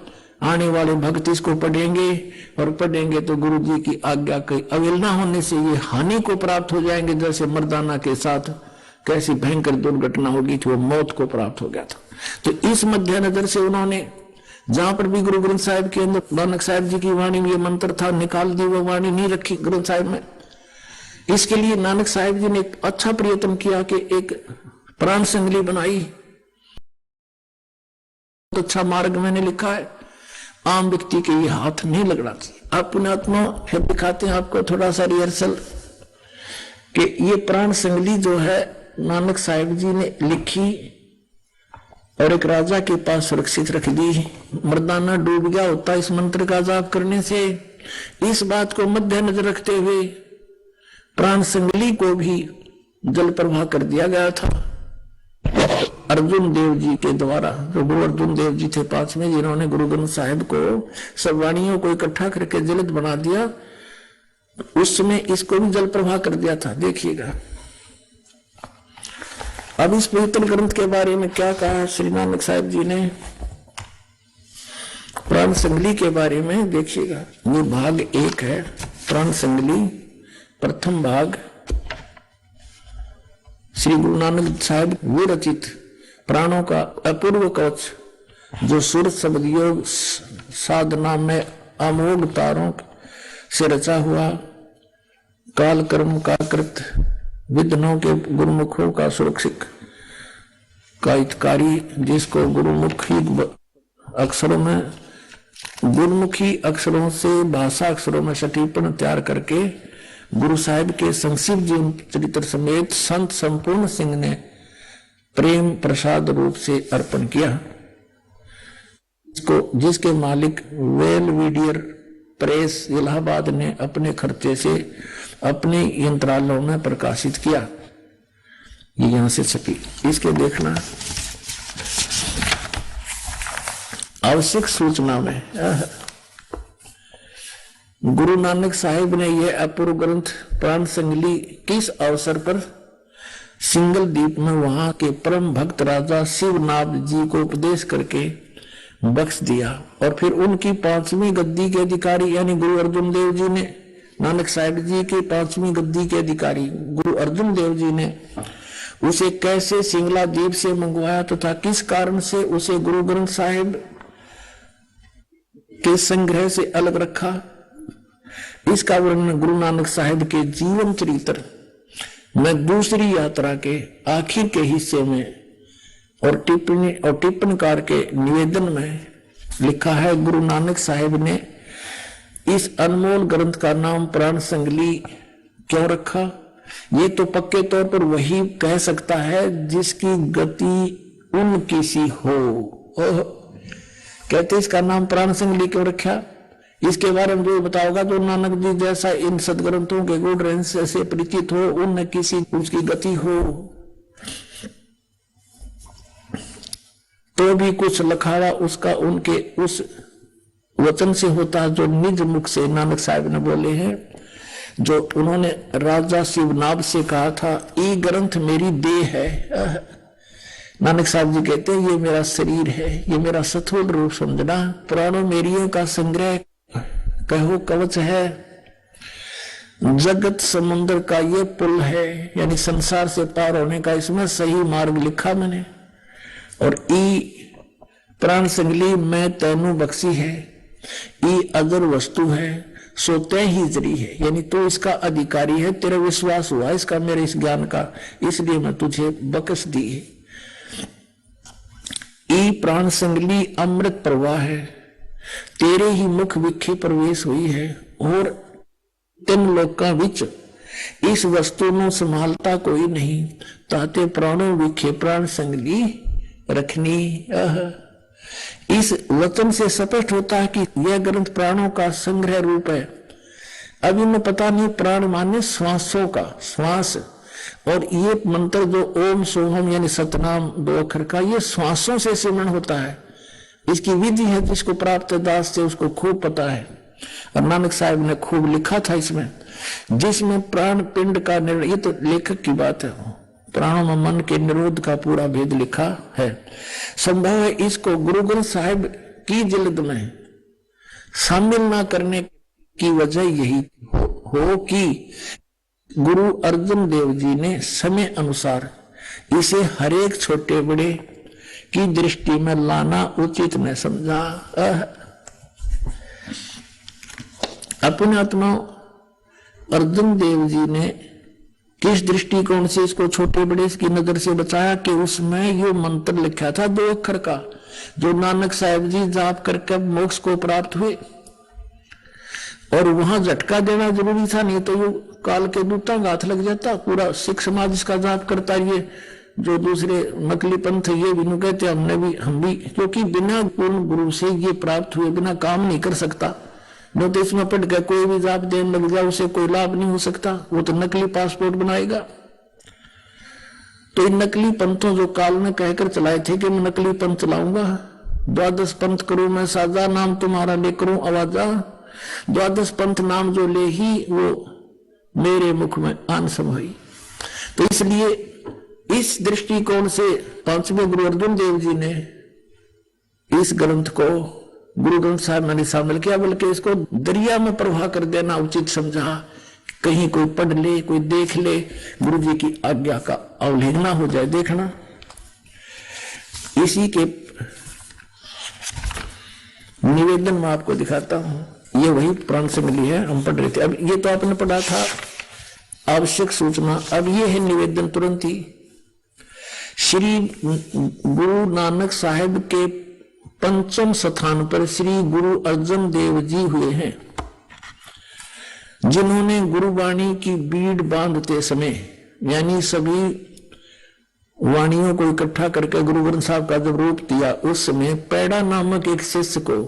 आने वाले भक्त इसको पढ़ेंगे और पढ़ेंगे तो गुरु जी की आज्ञा की अवहेलना होने से ये हानि को प्राप्त हो जाएंगे। जैसे मर्दाना के साथ कैसी भयंकर दुर्घटना होगी थी, वो मौत को प्राप्त हो गया था। तो इस मद्देनजर से उन्होंने जहां पर भी गुरु ग्रंथ साहिब के अंदर नानक साहिब जी की वाणी में ये मंत्र था, निकाल दी, वो वाणी नहीं रखी ग्रंथ साहिब में। इसके लिए नानक साहिब जी ने एक अच्छा प्रयत्न किया कि एक प्राण संगली बनाई। तो अच्छा मार्ग मैंने लिखा है, आम व्यक्ति के ये हाथ नहीं लगड़ाती। आप पुण्यात्मा फिर दिखाते हैं आपको थोड़ा सा रिहर्सल कि ये प्राण संगली जो है नानक साहिब जी ने लिखी और एक राजा के पास सुरक्षित रख दी। मर्दाना डूब गया होता इस मंत्र का जाप करने से। इस बात को मद्देनजर रखते हुए प्राण संगली को भी जल प्रवाह कर दिया गया था अर्जुन देव जी के द्वारा। जो गुरु अर्जुन देव जी थे 5वें, जिन्होंने गुरु ग्रंथ साहिब को सब वाणियों को इकट्ठा करके जलित बना दिया, उस समय इसको भी जल प्रवाह कर दिया था। देखिएगा अब इस पवित्र ग्रंथ के बारे में क्या कहा श्री नानक साहिब जी ने प्राण संगली के बारे में। देखिएगा ये भाग 1 है प्राण संगली, प्रथम भाग श्री गुरु नानक साहिब विरचित प्राणों का अपूर्व कवच, जो सुर शब्द योग साधना में अमोघ तारों से रचा हुआ, काल कर्म का कृत, विघ्नों के गुरुमुखों का सुरक्षित का हितकारी, जिसको गुरुमुखी अक्षरों में, गुरुमुखी अक्षरों से भाषा अक्षरों में सटीपन तैयार करके गुरु साहिब के संक्षिप्त जीवन चरित्र समेत संत संपूर्ण सिंह ने प्रेम प्रसाद रूप से अर्पण किया, जिसके मालिक वेलविडियर प्रेस इलाहाबाद ने अपने खर्चे से अपने यंत्रालयों में प्रकाशित किया। ये यहां से छपी, इसके देखना आवश्यक सूचना में गुरु नानक साहिब ने यह अपूर्व ग्रंथ प्राण संगली किस अवसर पर सिंगल द्वीप में वहां के परम भक्त राजा शिवनाथ जी को उपदेश करके बख्श दिया। और फिर उनकी 5वीं गद्दी के अधिकारी यानी गुरु अर्जुन देव जी ने, नानक साहिब जी के 5वीं गद्दी के अधिकारी गुरु अर्जुन देव जी ने उसे कैसे सिंगला द्वीप से मंगवाया तथा किस कारण से उसे गुरु ग्रंथ साहिब के संग्रह से अलग रखा, इसका वर्णन गुरु नानक साहिब के जीवन चरित्र में दूसरी यात्रा के आखिर के हिस्से में और टिप्पणकार के निवेदन में लिखा है। गुरु नानक साहिब ने इस अनमोल ग्रंथ का नाम प्राण संगली क्यों रखा, ये तो पक्के तौर पर वही कह सकता है जिसकी गति उनकी सी हो। कहते इसका नाम प्राण संगली क्यों रखा, इसके बारे में जो बताओगा जो नानक जी जैसा इन सदग्रंथों के गुण रहस्य से परिचित हो, उन किसी उसकी गति हो तो भी कुछ लखाड़ा उसका उनके उस वचन से होता है जो निज मुख से नानक साहिब ने बोले हैं, जो उन्होंने राजा शिवनाभ से कहा था, ये ग्रंथ मेरी देह है। नानक साहब जी कहते हैं ये मेरा शरीर है, ये मेरा सथूल रूप समझना, पुराणों मेरियों का संग्रह कहो कवच है, जगत समुद्र का ये पुल है, यानी संसार से पार होने का इसमें सही मार्ग लिखा मैंने। और ई प्राण संगली मैं तैनू बख्शी है, ई अगर वस्तु है सो तय ही जरी है, यानी तू इसका अधिकारी है, तेरा विश्वास हुआ इसका मेरे इस ज्ञान का, इसलिए मैं तुझे बख्श दी है। ई प्राण संगली अमृत प्रवाह है, तेरे ही मुख विखे प्रवेश हुई है और तीन लोकां विच इस वस्तु ਨੂੰ संभालता कोई नहीं ताते प्राणों विखे प्राण संगली रखनी। इस वचन से स्पष्ट होता है कि यह ग्रंथ प्राणों का संग्रह रूप है। अब इन्हें पता नहीं प्राण माने श्वासों का श्वास, और ये मंत्र जो ओम सोहम यानी सतनाम 2 अक्षर का, ये श्वासों से सिमरण होता है। इसकी विधि है, जिसको प्राप्त दास से उसको खूब पता है। और नानक साहब ने खूब लिखा था इसमें, जिसमें प्राण पिंड का निर्णय, ये तो लेखक की बात है, प्राणों में मन के निरोध का पूरा भेद लिखा है। संभव है इसको गुरु ग्रंथ साहिब की जिल्द में शामिल ना करने की वजह यही हो कि गुरु अर्जुन देव जी ने समय अनुसार इसे हरेक छोटे बड़े की दृष्टि में लाना उचित न समझा। अपने आत्मा अर्जुन देव जी ने किस दृष्टिकोण से इसको छोटे बड़े की नजर से बचाया कि उसमें ये मंत्र लिखा था 2 अक्षर का, जो नानक साहब जी जाप करके मोक्ष को प्राप्त हुए, और वहां झटका देना जरूरी था, नहीं तो ये काल के दूता का हाथ लग जाता। पूरा सिख समाज इसका जाप करता, ये जो दूसरे नकली पंथ ये भी कहते हम भी, क्योंकि बिना पूर्ण गुरु से ये प्राप्त हुए बिना काम नहीं कर सकता। न तो इसमें पढ़ के कोई भी जाप देने लग जाए उसे कोई लाभ नहीं हो सकता, वो तो नकली पासपोर्ट बनाएगा। तो इन नकली पंथों जो काल ने कहकर चलाए थे कि मैं नकली पंथ चलाऊंगा, 12 पंथ करूं मैं साजा, नाम तुम्हारा ले करूं आवाजा, 12 पंथ नाम जो ले ही वो मेरे मुख में आन समाई। तो इसलिए इस दृष्टिकोण से 5वें गुरु अर्जुन देव जी ने इस ग्रंथ को गुरु ग्रंथ साहब मैंने शामिल किया, बल्कि इसको दरिया में प्रवाह कर देना उचित समझा। कहीं कोई पढ़ ले, कोई देख ले, गुरु जी की आज्ञा का अवहेलना हो जाए। देखना इसी के निवेदन में आपको दिखाता हूं, ये वही प्राण से मिली है, हम पढ़ रहे थे। अब ये तो आपने पढ़ा था आवश्यक सूचना, अब ये है निवेदन तुरंत ही। श्री गुरु नानक साहेब के 5वें स्थान पर श्री गुरु अर्जुन देव जी हुए हैं, जिन्होंने गुरुवाणी की बीड़ बांधते समय, यानी सभी वाणियों को इकट्ठा करके गुरु ग्रंथ साहब का जब रूप दिया, उस समय पैड़ा नामक एक शिष्य को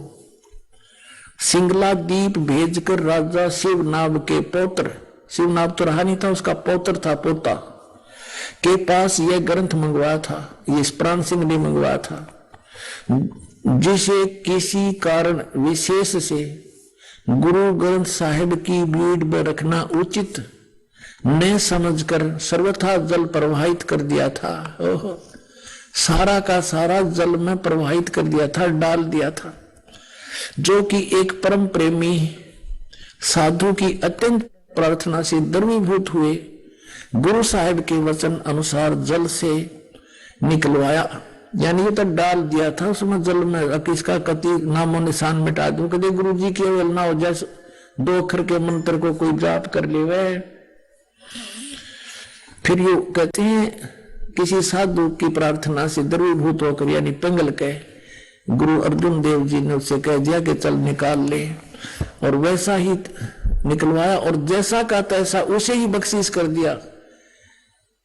सिंगला दीप भेजकर राजा शिवनाभ के पौत्र, शिवनाभ तो रहा नहीं था, उसका पौत्र था, पोता के पास यह ग्रंथ मंगवाया था, ये प्राण सिंह ने मंगवाया था, जिसे किसी कारण विशेष से गुरु ग्रंथ साहिब की बीड़ में रखना उचित न समझकर सर्वथा जल प्रवाहित कर दिया था। ओहो, सारा का सारा जल में प्रवाहित कर दिया था, डाल दिया था। जो कि एक परम प्रेमी साधु की अत्यंत प्रार्थना से द्रवीभूत हुए गुरु साहिब के वचन अनुसार जल से निकलवाया, यानी ये तो डाल दिया था उसमें जल में। अब इसका कति नामो निशान मिटा दूं, कभी गुरु जी की अवहेलना हो जाए, 2 अक्षर के मंत्र को कोई जाप कर ले वह। फिर ये कहते हैं किसी साधु की प्रार्थना से द्रवीभूत होकर, यानी पिंगल के गुरु अर्जुन देव जी ने उससे कह दिया कि चल निकाल ले, और वैसा ही निकलवाया, और जैसा का तैसा उसे ही बख्शीश कर दिया।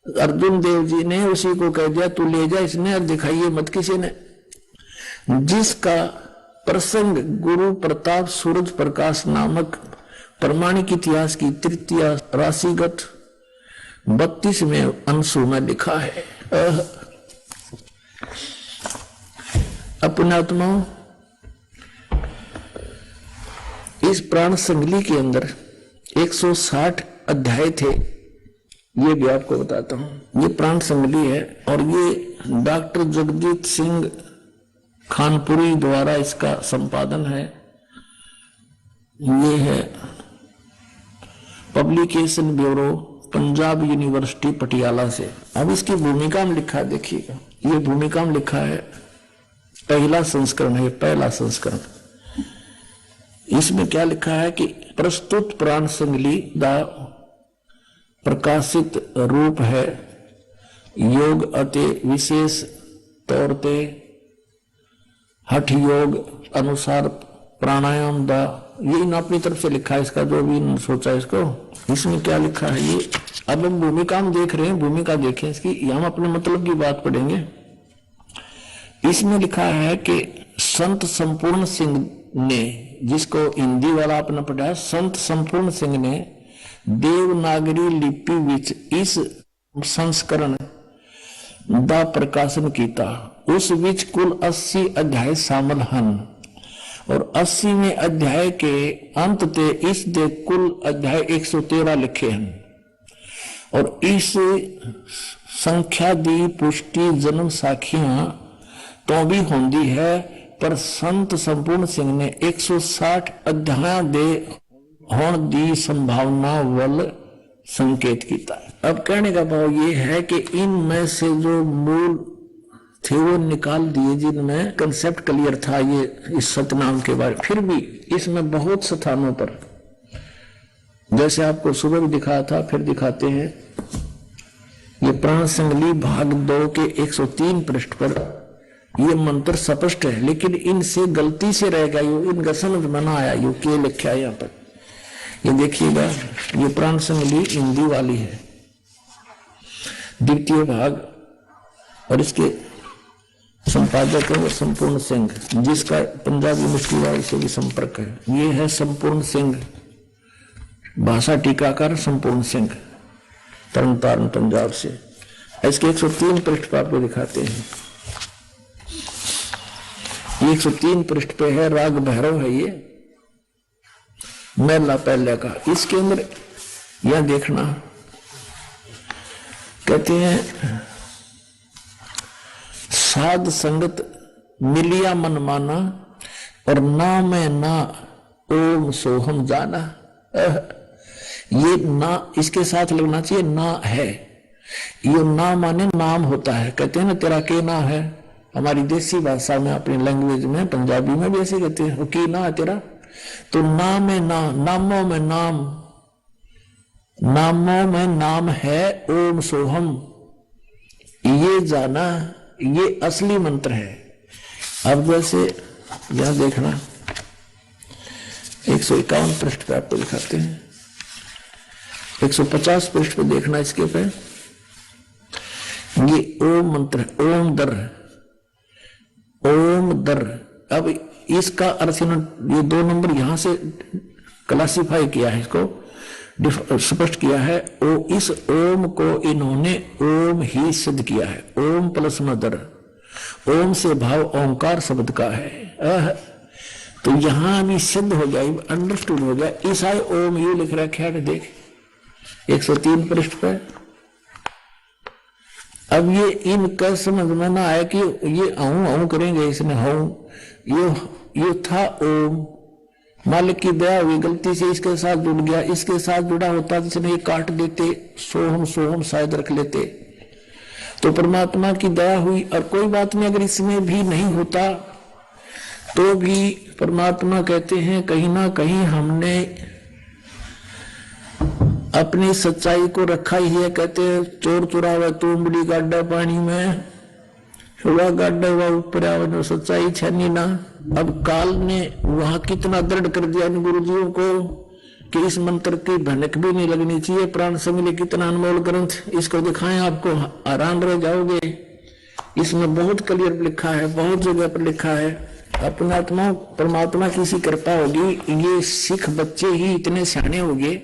अर्जुन देव जी ने उसी को कह दिया तू ले जा, इसने और दिखाइए मत किसी ने। जिसका प्रसंग गुरु प्रताप सूरज प्रकाश नामक प्रमाणिक इतिहास की 3 राशिगत 32वें अंशों में लिखा है। अपने आत्माओं, इस प्राण संगली के अंदर 160 अध्याय थे, ये भी आपको बताता हूं। ये प्राण संगली है और ये डॉक्टर जगजीत सिंह खानपुरी द्वारा इसका संपादन है। ये है publication bureau, Punjab university Patiala से। अब इसकी भूमिका में लिखा है, देखिएगा, ये भूमिका में लिखा है, पहला संस्करण है, पहला संस्करण। इसमें क्या लिखा है कि प्रस्तुत प्राण संगली दा प्रकाशित रूप है योग अते विशेष तौर ते हठ योग अनुसार प्राणायाम दा, ये इन अपनी तरफ से लिखा है इसका, जो भी इन्होंने सोचा इसको। इसमें क्या लिखा है ये, अब हम भूमिका में देख रहे हैं, भूमिका देखें इसकी, हम अपने मतलब की बात पढ़ेंगे। इसमें लिखा है कि संत संपूर्ण सिंह ने, जिसको हिंदी वाला आपने पढ़ा, संत संपूर्ण सिंह ने देवनागरी लिपि विच इस संस्करण ਦਾ ਪ੍ਰਕਾਸ਼ਨ ਕੀਤਾ। उस विच कुल 80 अध्याय शामिल हैं और 80वें अध्याय के अंत ते इस दे कुल अध्याय 113 लिखे हैं। और इस संख्या दी पुष्टि जन्म साखियां तो भी होंदी है, पर संत संपूर्ण सिंह ने 160 अध्याय दे होने दी संभावना वल संकेत किया। अब कहने का भाव ये है कि इनमें से जो मूल थे वो निकाल दिए, जिनमें कंसेप्ट क्लियर था ये इस सतनाम के बारे। फिर भी इसमें बहुत स्थानों पर, जैसे आपको सुबह भी दिखाया था, फिर दिखाते हैं, ये प्राण संगली भाग 2 के 103 पृष्ठ पर ये मंत्र स्पष्ट है, लेकिन इनसे गलती से रह गया, इनका समझ में ना आया, यू के लिखा है यहाँ पर। ये देखिएगा, ये प्राण संगली हिंदी वाली है, द्वितीय भाग, और इसके संपादक है संपूर्ण सिंह, जिसका पंजाबी मुश्किल वाली से भी संपर्क है। ये है संपूर्ण सिंह, भाषा टीकाकार संपूर्ण सिंह, तरनतारन पंजाब से। इसके 103 पृष्ठ पर आपको दिखाते हैं। 103 पृष्ठ पे है, राग भैरव है ये, महला पहले का। इसके अंदर यह देखना, कहते हैं साध संगत मिलिया मन माना और ना मैं ना ओम सोहम जाना। ये ना इसके साथ लगना चाहिए, ना है, ये ना माने नाम होता है। कहते हैं ना तेरा के ना है, हमारी देसी भाषा में, अपनी लैंग्वेज में, पंजाबी में भी ऐसे कहते हैं, की ना है तेरा। तो नाम में ना, नामों में नाम, नामों में नाम है ओम सोहम, ये जाना, ये असली मंत्र है। अब जैसे यहां देखना 151 पृष्ठ पे आपको दिखाते हैं, 150 पृष्ठ पे देखना, इसके पे ये ओम मंत्र, ओम दर, ओम दर। अब इसका अर्थ ये 2 नंबर यहां से क्लासिफाई किया है, इसको स्पष्ट किया है। इस ओम को इन्होंने ओम ही सिद्ध किया है, ओम प्लस मदर, ओम से भाव ओंकार शब्द का है। तो यहां भी सिद्ध हो गया, अंडरस्टूड हो गया। ईसाई ओम यू लिख रखा है, देख 103 पृष्ठ पर। अब ये इनका समझ में ना आया कि ये आऊं करेंगे, इसने हूं, ये था ओम, मालिक की दया हुई, गलती से इसके साथ जुड़ गया, इसके साथ जुड़ा होता जिसने ये काट देते, सोहम सोहम शायद रख लेते, तो परमात्मा की दया हुई। और कोई बात नहीं, अगर इसमें भी नहीं होता तो भी परमात्मा कहते हैं कहीं ना कहीं हमने अपनी सच्चाई को रखा ही है। कहते हैं चोर चुरावे तुमड़ी गाड्डा पानी में, हुआ गाड्डा हुआ ऊपर आवे, सच्चाई छनी ना। अब काल ने वहां कितना दृढ़ कर दिया इन गुरुजियों को कि इस मंत्र की भनक भी नहीं लगनी चाहिए। प्राण संगली कितना अनमोल ग्रंथ, इसको दिखाएं आपको हैरान रह जाओगे। इसमें बहुत क्लियर लिखा है, बहुत जगह पर लिखा है। अपना आत्मा परमात्मा की सी कृपा होगी, ये सिख बच्चे ही इतने सियाने हो गए,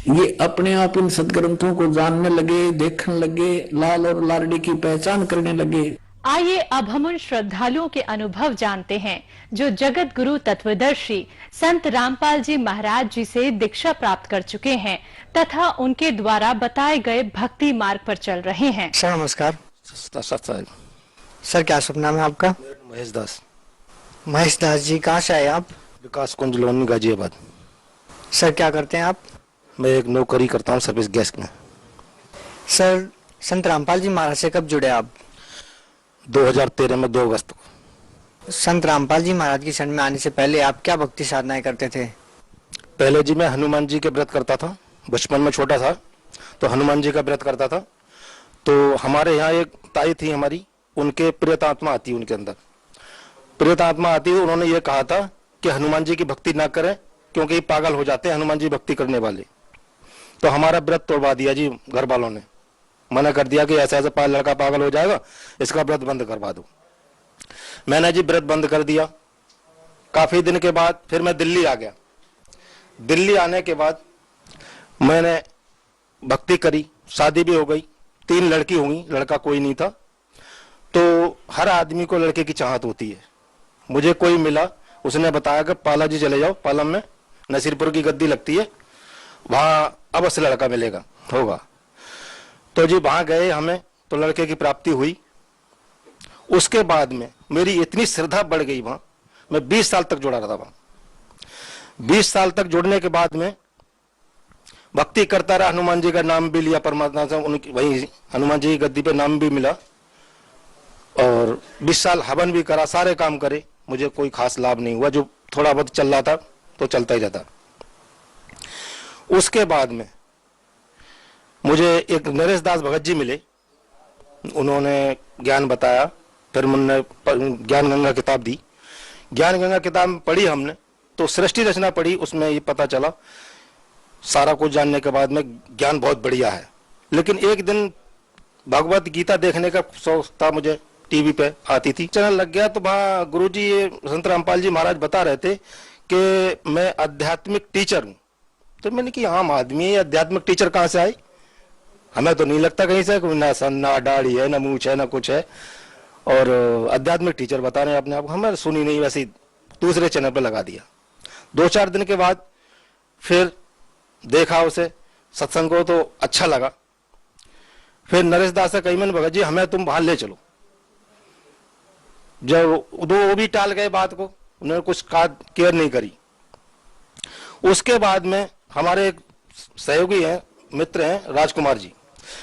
ये अपने आप इन सदग्रंथों को जानने लगे, देखने लगे, लाल और लाडली की पहचान करने लगे।
आइए अब हम उन श्रद्धालुओं के अनुभव जानते हैं जो जगत गुरु तत्वदर्शी संत रामपाल जी महाराज जी से दीक्षा प्राप्त कर चुके हैं तथा उनके द्वारा बताए गए भक्ति मार्ग पर चल रहे हैं।
सर नमस्कार। सर क्या शुभ नाम है आपका?
महेश दास।
महेश दास जी, कहाँ से आए आप?
विकास कुंज लोनी गाजियाबाद।
सर क्या करते हैं आप?
मैं एक नौकरी करता हूँ सर्विस गैस में।
सर संत रामपाल जी महाराज से कब जुड़े आप?
2013 में 2 अगस्त को।
संत रामपाल जी महाराज की शरण में आने से पहले आप क्या भक्ति साधनाएं करते थे?
पहले जी मैं हनुमान जी के व्रत करता था, बचपन में छोटा था तो हनुमान जी का व्रत करता था। तो हमारे यहाँ एक ताई थी हमारी, उनके प्रेत आत्मा आती, उनके अंदर प्रेत आत्मा आती, उन्होंने ये कहा था कि हनुमान जी की भक्ति ना करें, क्योंकि पागल हो जाते हैं हनुमान जी भक्ति करने वाले। तो हमारा व्रत तोड़वा दिया जी, घर वालों ने मना कर दिया कि ऐसा ऐसा लड़का पागल हो जाएगा, इसका व्रत बंद करवा दो। मैंने जी व्रत बंद कर दिया। काफी दिन के बाद फिर मैं दिल्ली आ गया। दिल्ली आने के बाद मैंने भक्ति करी, शादी भी हो गई, 3 लड़की हुई, लड़का कोई नहीं था। तो हर आदमी को लड़के की चाहत होती है। मुझे कोई मिला, उसने बताया कि पाला जी चले जाओ, पालम में नसीरपुर की गद्दी लगती है, वहां अवश्य लड़का मिलेगा होगा। तो जी वहां गए हमें, तो लड़के की प्राप्ति हुई। उसके बाद में मेरी इतनी श्रद्धा बढ़ गई, वहां मैं 20 साल तक जुड़ा रहा वहां। 20 साल तक जुड़ने के बाद में भक्ति करता रहा, हनुमान जी का नाम भी लिया परमात्मा से, उनकी वही हनुमान जी की गद्दी पे नाम भी मिला, और 20 साल हवन भी करा, सारे काम करे। मुझे कोई खास लाभ नहीं हुआ, जो थोड़ा बहुत चल रहा था तो चलता ही जाता। उसके बाद में मुझे एक नरेश दास भगत जी मिले, उन्होंने ज्ञान बताया। फिर मैंने ज्ञान गंगा किताब दी, ज्ञान गंगा किताब पढ़ी हमने, तो सृष्टि रचना पढ़ी, उसमें ये पता चला सारा कुछ जानने के बाद में ज्ञान बहुत बढ़िया है। लेकिन एक दिन भगवत गीता देखने का शौक था मुझे, टीवी पे आती थी, चैनल लग गया। तो वहाँ गुरुजी संत रामपाल जी महाराज बता रहे थे कि मैं आध्यात्मिक टीचर हूँ। तो मैंने कि आम आदमी है, आध्यात्मिक टीचर कहाँ से आई, हमें तो नहीं लगता कहीं से, ना सन्ना दाढ़ी है, ना मूछ है, ना कुछ है, और आध्यात्मिक टीचर बता रहे हैं अपने आप। हमें सुनी नहीं, वैसे ही दूसरे चैनल पे लगा दिया। 2-4 दिन के बाद फिर देखा उसे, सत्संग को, तो अच्छा लगा। फिर नरेश दास से कही मैंने, भगत जी हमें तुम बाहर ले चलो। जब वो भी टाल गए बात को, उन्होंने कुछ केयर नहीं करी। उसके बाद में हमारे एक सहयोगी हैं, मित्र हैं, राजकुमार जी,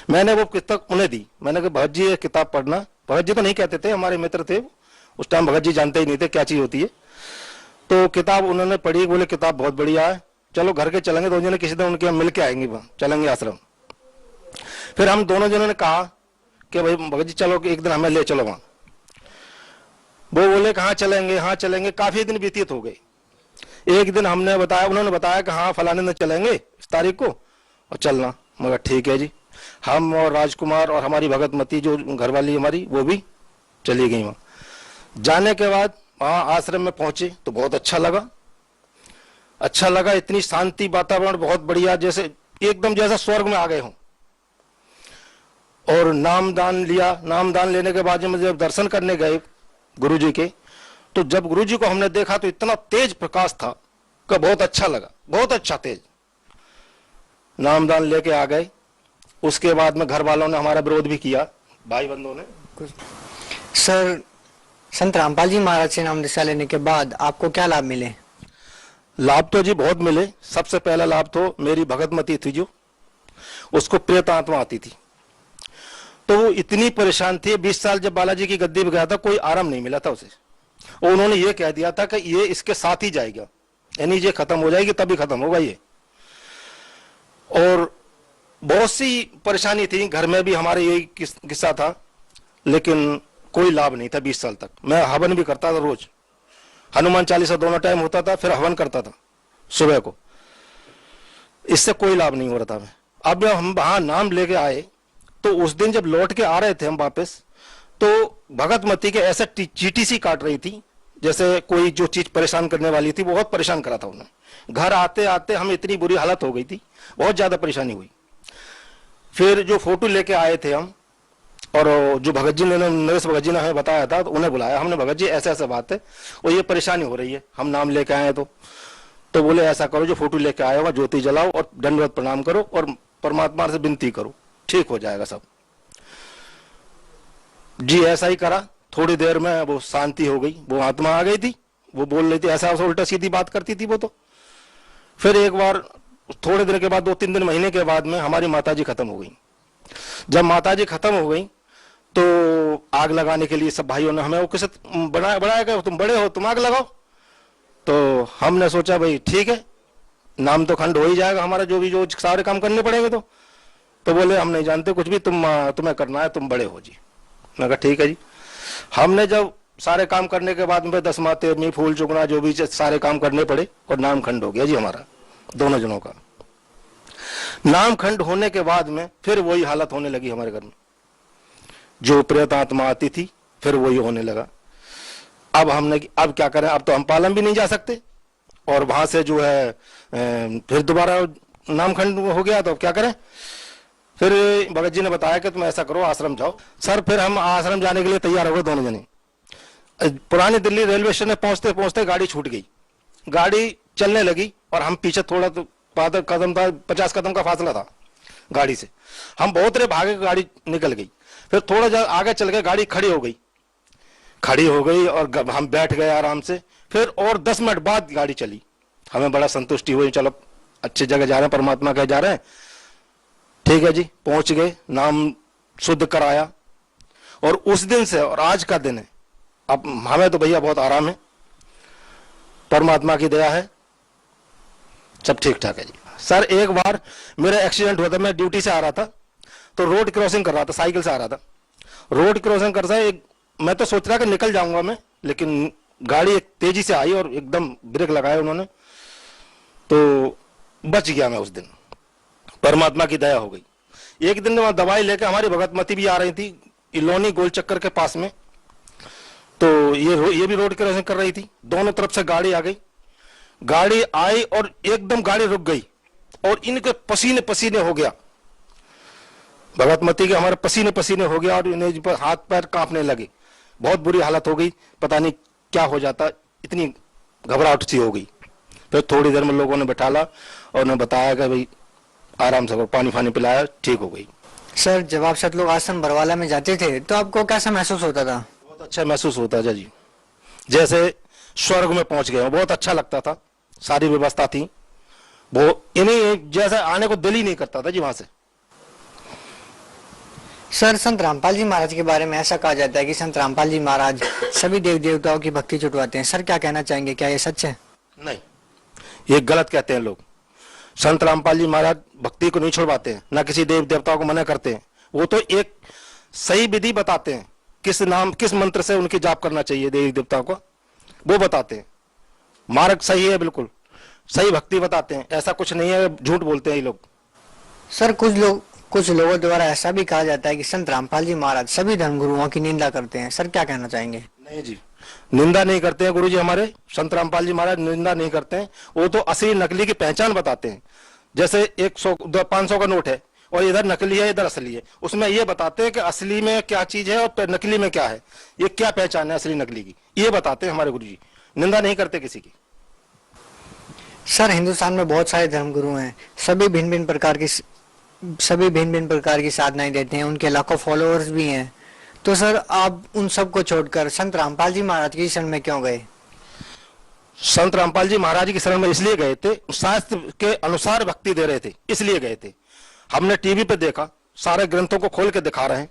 मैंने वो किताब उन्हें दी। मैंने कहा भगत जी ये किताब पढ़ना। भगत जी तो नहीं कहते थे, हमारे मित्र थे उस टाइम, भगत जी जानते ही नहीं थे क्या चीज होती है। तो किताब उन्होंने पढ़ी, बोले किताब बहुत बढ़िया है, चलो घर के चलेंगे, दोनों जने किसी दिन उनके यहाँ मिल के आएंगे, वहां चलेंगे आश्रम। फिर हम दोनों जनों ने कहा कि भाई भगत जी चलो एक दिन हमें ले चलो वहां। वो बोले कहाँ चलेंगे, हाँ चलेंगे। काफी दिन व्यतीत हो गए। एक दिन हमने बताया, उन्होंने बताया कि हाँ फलाने दिन चलेंगे इस तारीख को और चलना। मगर ठीक है जी। हम और राजकुमार और हमारी भगतमती जो घरवाली हमारी, वो भी चली गई वहां। जाने के बाद वहां आश्रम में पहुंचे तो बहुत अच्छा लगा, अच्छा लगा। इतनी शांति, वातावरण बहुत बढ़िया, जैसे एकदम जैसा स्वर्ग में आ गए हों। और नामदान लिया। नामदान लेने के बाद जब दर्शन करने गए गुरुजी के, तो जब गुरुजी को हमने देखा तो इतना तेज प्रकाश था कि बहुत अच्छा लगा, बहुत अच्छा तेज। नामदान लेके आ गए। उसके बाद में घर वालों ने हमारा विरोध भी किया, भाई बंधुओं ने।
सर, संत रामपाल जी महाराज से नाम दीक्षा लेने के बाद आपको क्या लाभ मिले?
लाभ तो जी बहुत मिले। सबसे पहला लाभ तो मेरी भगतमती थी, जो उसको प्रेत आत्मा आती थी, तो वो इतनी परेशान थी। 20 साल जब बालाजी की गद्दी पे गया था, कोई आराम नहीं मिला था उसे। और उन्होंने ये कह दिया था कि ये इसके साथ ही जाएगा, यानी ये खत्म हो जाएगी तभी खत्म होगा ये। और बहुत सी परेशानी थी, घर में भी हमारे यही किस्सा था, लेकिन कोई लाभ नहीं था। 20 साल तक मैं हवन भी करता था, रोज हनुमान चालीसा दोनों टाइम होता था, फिर हवन करता था सुबह को, इससे कोई लाभ नहीं हो रहा था मैं। अब जब हम वहां नाम लेके आए, तो उस दिन जब लौट के आ रहे थे हम वापस, तो भगतमती के ऐसे चीटी सी काट रही थी, जैसे कोई जो चीज परेशान करने वाली थी, बहुत परेशान करा था उन्हें। घर आते आते हम इतनी बुरी हालत हो गई थी, बहुत ज्यादा परेशानी हुई। फिर जो फोटो लेके आए थे हम, और जो भगत जी ने, नरेश भगत जी ने हमें बताया था, तो उन्हें बुलाया हमने, भगत जी ऐसे ऐसे बात है और ये परेशानी हो रही है, हम नाम लेके आए। तो बोले ऐसा करो, जो फोटो लेके आए हो ज्योति जलाओ और दंडवत प्रणाम करो और परमात्मा से विनती करो, ठीक हो जाएगा सब। जी ऐसा ही करा। थोड़ी देर में वो शांति हो गई, वो आत्मा आ गई थी, वो बोल रही थी, ऐसा उल्टा सीधी बात करती थी वो। तो फिर एक बार थोड़े दिन के बाद, 2-3 दिन महीने के बाद में हमारी माताजी खत्म हो गई। जब माताजी खत्म हो गई तो आग लगाने के लिए सब भाइयों ने हमें वो किसे बनाया कि तुम बड़े हो, तुम आग लगाओ। तो हमने सोचा भाई ठीक है, नाम तो खंड हो ही जाएगा हमारा, जो सारे काम करने पड़ेंगे। तो बोले हम नहीं जानते कुछ भी, तुम्हें करना है, तुम बड़े हो जी। मैं कहा ठीक है जी। हमने जब सारे काम करने के बाद में 10वां 13वीं फूल चुकना जो भी सारे काम करने पड़े और नामखंड हो गया जी हमारा दोनों जनों का। नामखंड होने के बाद में फिर वही हालत होने लगी हमारे घर में, जो प्रेत आत्मा आती थी फिर वही होने लगा। अब क्या करें, अब तो हम पालम भी नहीं जा सकते और वहां से जो है फिर दोबारा नामखंड हो गया, तो क्या करें। फिर भगत जी ने बताया कि तुम ऐसा करो आश्रम जाओ। सर फिर हम आश्रम जाने के लिए तैयार हो गए दोनों जने। पुरानी दिल्ली रेलवे स्टेशन में पहुंचते पहुंचते गाड़ी छूट गई, गाड़ी चलने लगी और हम पीछे थोड़ा तो कदम था, 50 कदम का फासला था गाड़ी से। हम बहुत रे भागे, गाड़ी निकल गई। फिर थोड़ा आगे चल गए, गाड़ी खड़ी हो गई और हम बैठ गए आराम से। फिर और 10 मिनट बाद गाड़ी चली। हमें बड़ा संतुष्टि हुई, चलो अच्छी जगह जा रहे हैं, परमात्मा कहे जा रहे हैं। ठीक है जी, पहुंच गए, नाम शुद्ध कराया और उस दिन से और आज का दिन है, अब हमें तो भैया बहुत आराम है, परमात्मा की दया है, सब ठीक ठाक है जी। सर एक बार मेरा एक्सीडेंट हुआ था, मैं ड्यूटी से आ रहा था तो रोड क्रॉसिंग कर रहा था, साइकिल से आ रहा था। रोड क्रॉसिंग कर रहा मैं तो सोच रहा कि निकल जाऊंगा मैं, लेकिन गाड़ी एक तेजी से आई और एकदम ब्रेक लगाया उन्होंने, तो बच गया मैं उस दिन, परमात्मा की दया हो गई। एक दिन वहां दवाई लेकर हमारी भगतमती भी आ रही थी इलोनी गोल चक्कर के पास में, तो ये भी रोड क्रॉसिंग कर रही थी, दोनों तरफ से गाड़ी आ गई। गाड़ी आई और एकदम गाड़ी रुक गई और इनके पसीने पसीने हो गया, भगतमती के हमारे पसीने पसीने हो गया और इन्हें हाथ पैर कांपने लगे, बहुत बुरी हालत हो गई, पता नहीं क्या हो जाता, इतनी घबराहट सी हो गई। फिर थोड़ी देर में लोगों ने बैठाला और उन्हें बताया कि भाई आराम से, पानी फानी पिलाया, ठीक हो गई।
सर जब आप सब लोग आश्रम बरवाला में जाते थे तो आपको कैसा महसूस होता था?
बहुत अच्छा महसूस होता था जी, जैसे स्वर्ग में पहुंच गए, बहुत अच्छा लगता था। सारी व्यवस्था थी, वो इन्हीं जैसे आने को दिल ही नहीं करता था जी वहां से।
सर संत रामपाल जी महाराज के बारे में ऐसा कहा जाता है कि संत रामपाल जी महाराज सभी देव देवताओं की भक्ति छुटवाते हैं, सर क्या कहना चाहेंगे, क्या ये सच है?
नहीं, ये गलत कहते हैं लोग। संत रामपाल जी महाराज भक्ति को नहीं छुड़वाते हैं, ना किसी देव देवताओं को मना करते हैं। वो तो एक सही विधि बताते हैं, किस मंत्र से उनकी जाप करना चाहिए देवी देवताओं को, वो बताते हैं। मार्ग सही है, बिल्कुल सही भक्ति बताते हैं, ऐसा कुछ नहीं है, झूठ बोलते हैं ये लोग।
सर कुछ लोगों द्वारा ऐसा भी कहा जाता है कि संत रामपाल जी महाराज सभी धर्मगुरुओं की निंदा करते हैं, सर क्या कहना चाहेंगे?
नहीं जी, निंदा नहीं करते हैं गुरुजी हमारे। संत रामपाल जी महाराज निंदा नहीं करते हैं, वो तो असली नकली की पहचान बताते हैं। जैसे 100 500 का नोट है और इधर नकली है इधर असली है, उसमें ये बताते हैं कि असली में क्या चीज है और नकली में क्या है, ये क्या पहचान है असली नकली की, ये बताते हैं हमारे गुरुजी। निंदा नहीं करते किसी की।
सर हिंदुस्तान में बहुत सारे धर्मगुरु हैं, सभी भिन्न भिन्न प्रकार की साधनाएं देते हैं, उनके लाखों फॉलोअर्स भी हैं, तो सर आप उन सबको छोड़कर संत रामपाल जी महाराज की शरण में क्यों गए?
संत रामपाल जी महाराज की शरण में इसलिए गए थे, शास्त्र के अनुसार भक्ति दे रहे थे, इसलिए गए थे। हमने टीवी पे देखा, सारे ग्रंथों को खोल के दिखा रहे हैं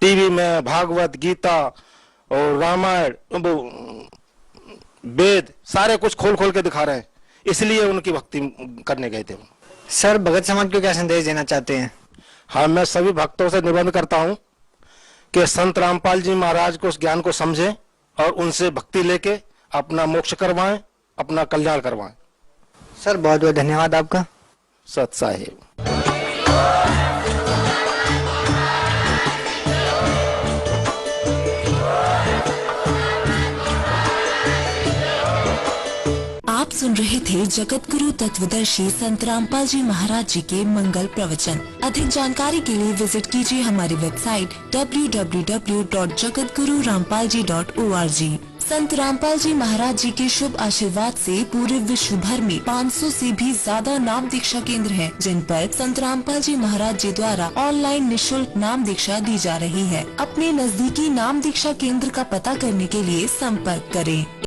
टीवी में, भागवत गीता और रामायण वेद सारे कुछ खोल खोल के दिखा रहे हैं, इसलिए उनकी भक्ति करने गए थे।
सर भगत समाज को क्या संदेश देना चाहते हैं?
हाँ, मैं सभी भक्तों से निवेदन करता हूँ कि संत रामपाल जी महाराज को उस ज्ञान को समझें और उनसे भक्ति लेके अपना मोक्ष करवाएं, अपना कल्याण करवाएं।
सर बहुत बहुत धन्यवाद आपका।
सत साहिब।
आप सुन रहे थे जगत गुरु तत्वदर्शी संत रामपाल जी महाराज जी के मंगल प्रवचन। अधिक जानकारी के लिए विजिट कीजिए हमारी वेबसाइट www.jagatgururampalji.org। संत रामपाल जी महाराज जी के शुभ आशीर्वाद से पूरे विश्व भर में 500 से भी ज्यादा नाम दीक्षा केंद्र हैं, जिन पर संत रामपाल जी महाराज जी द्वारा ऑनलाइन निशुल्क नाम दीक्षा दी जा रही है। अपने नजदीकी नाम दीक्षा केंद्र का पता करने के लिए संपर्क करें।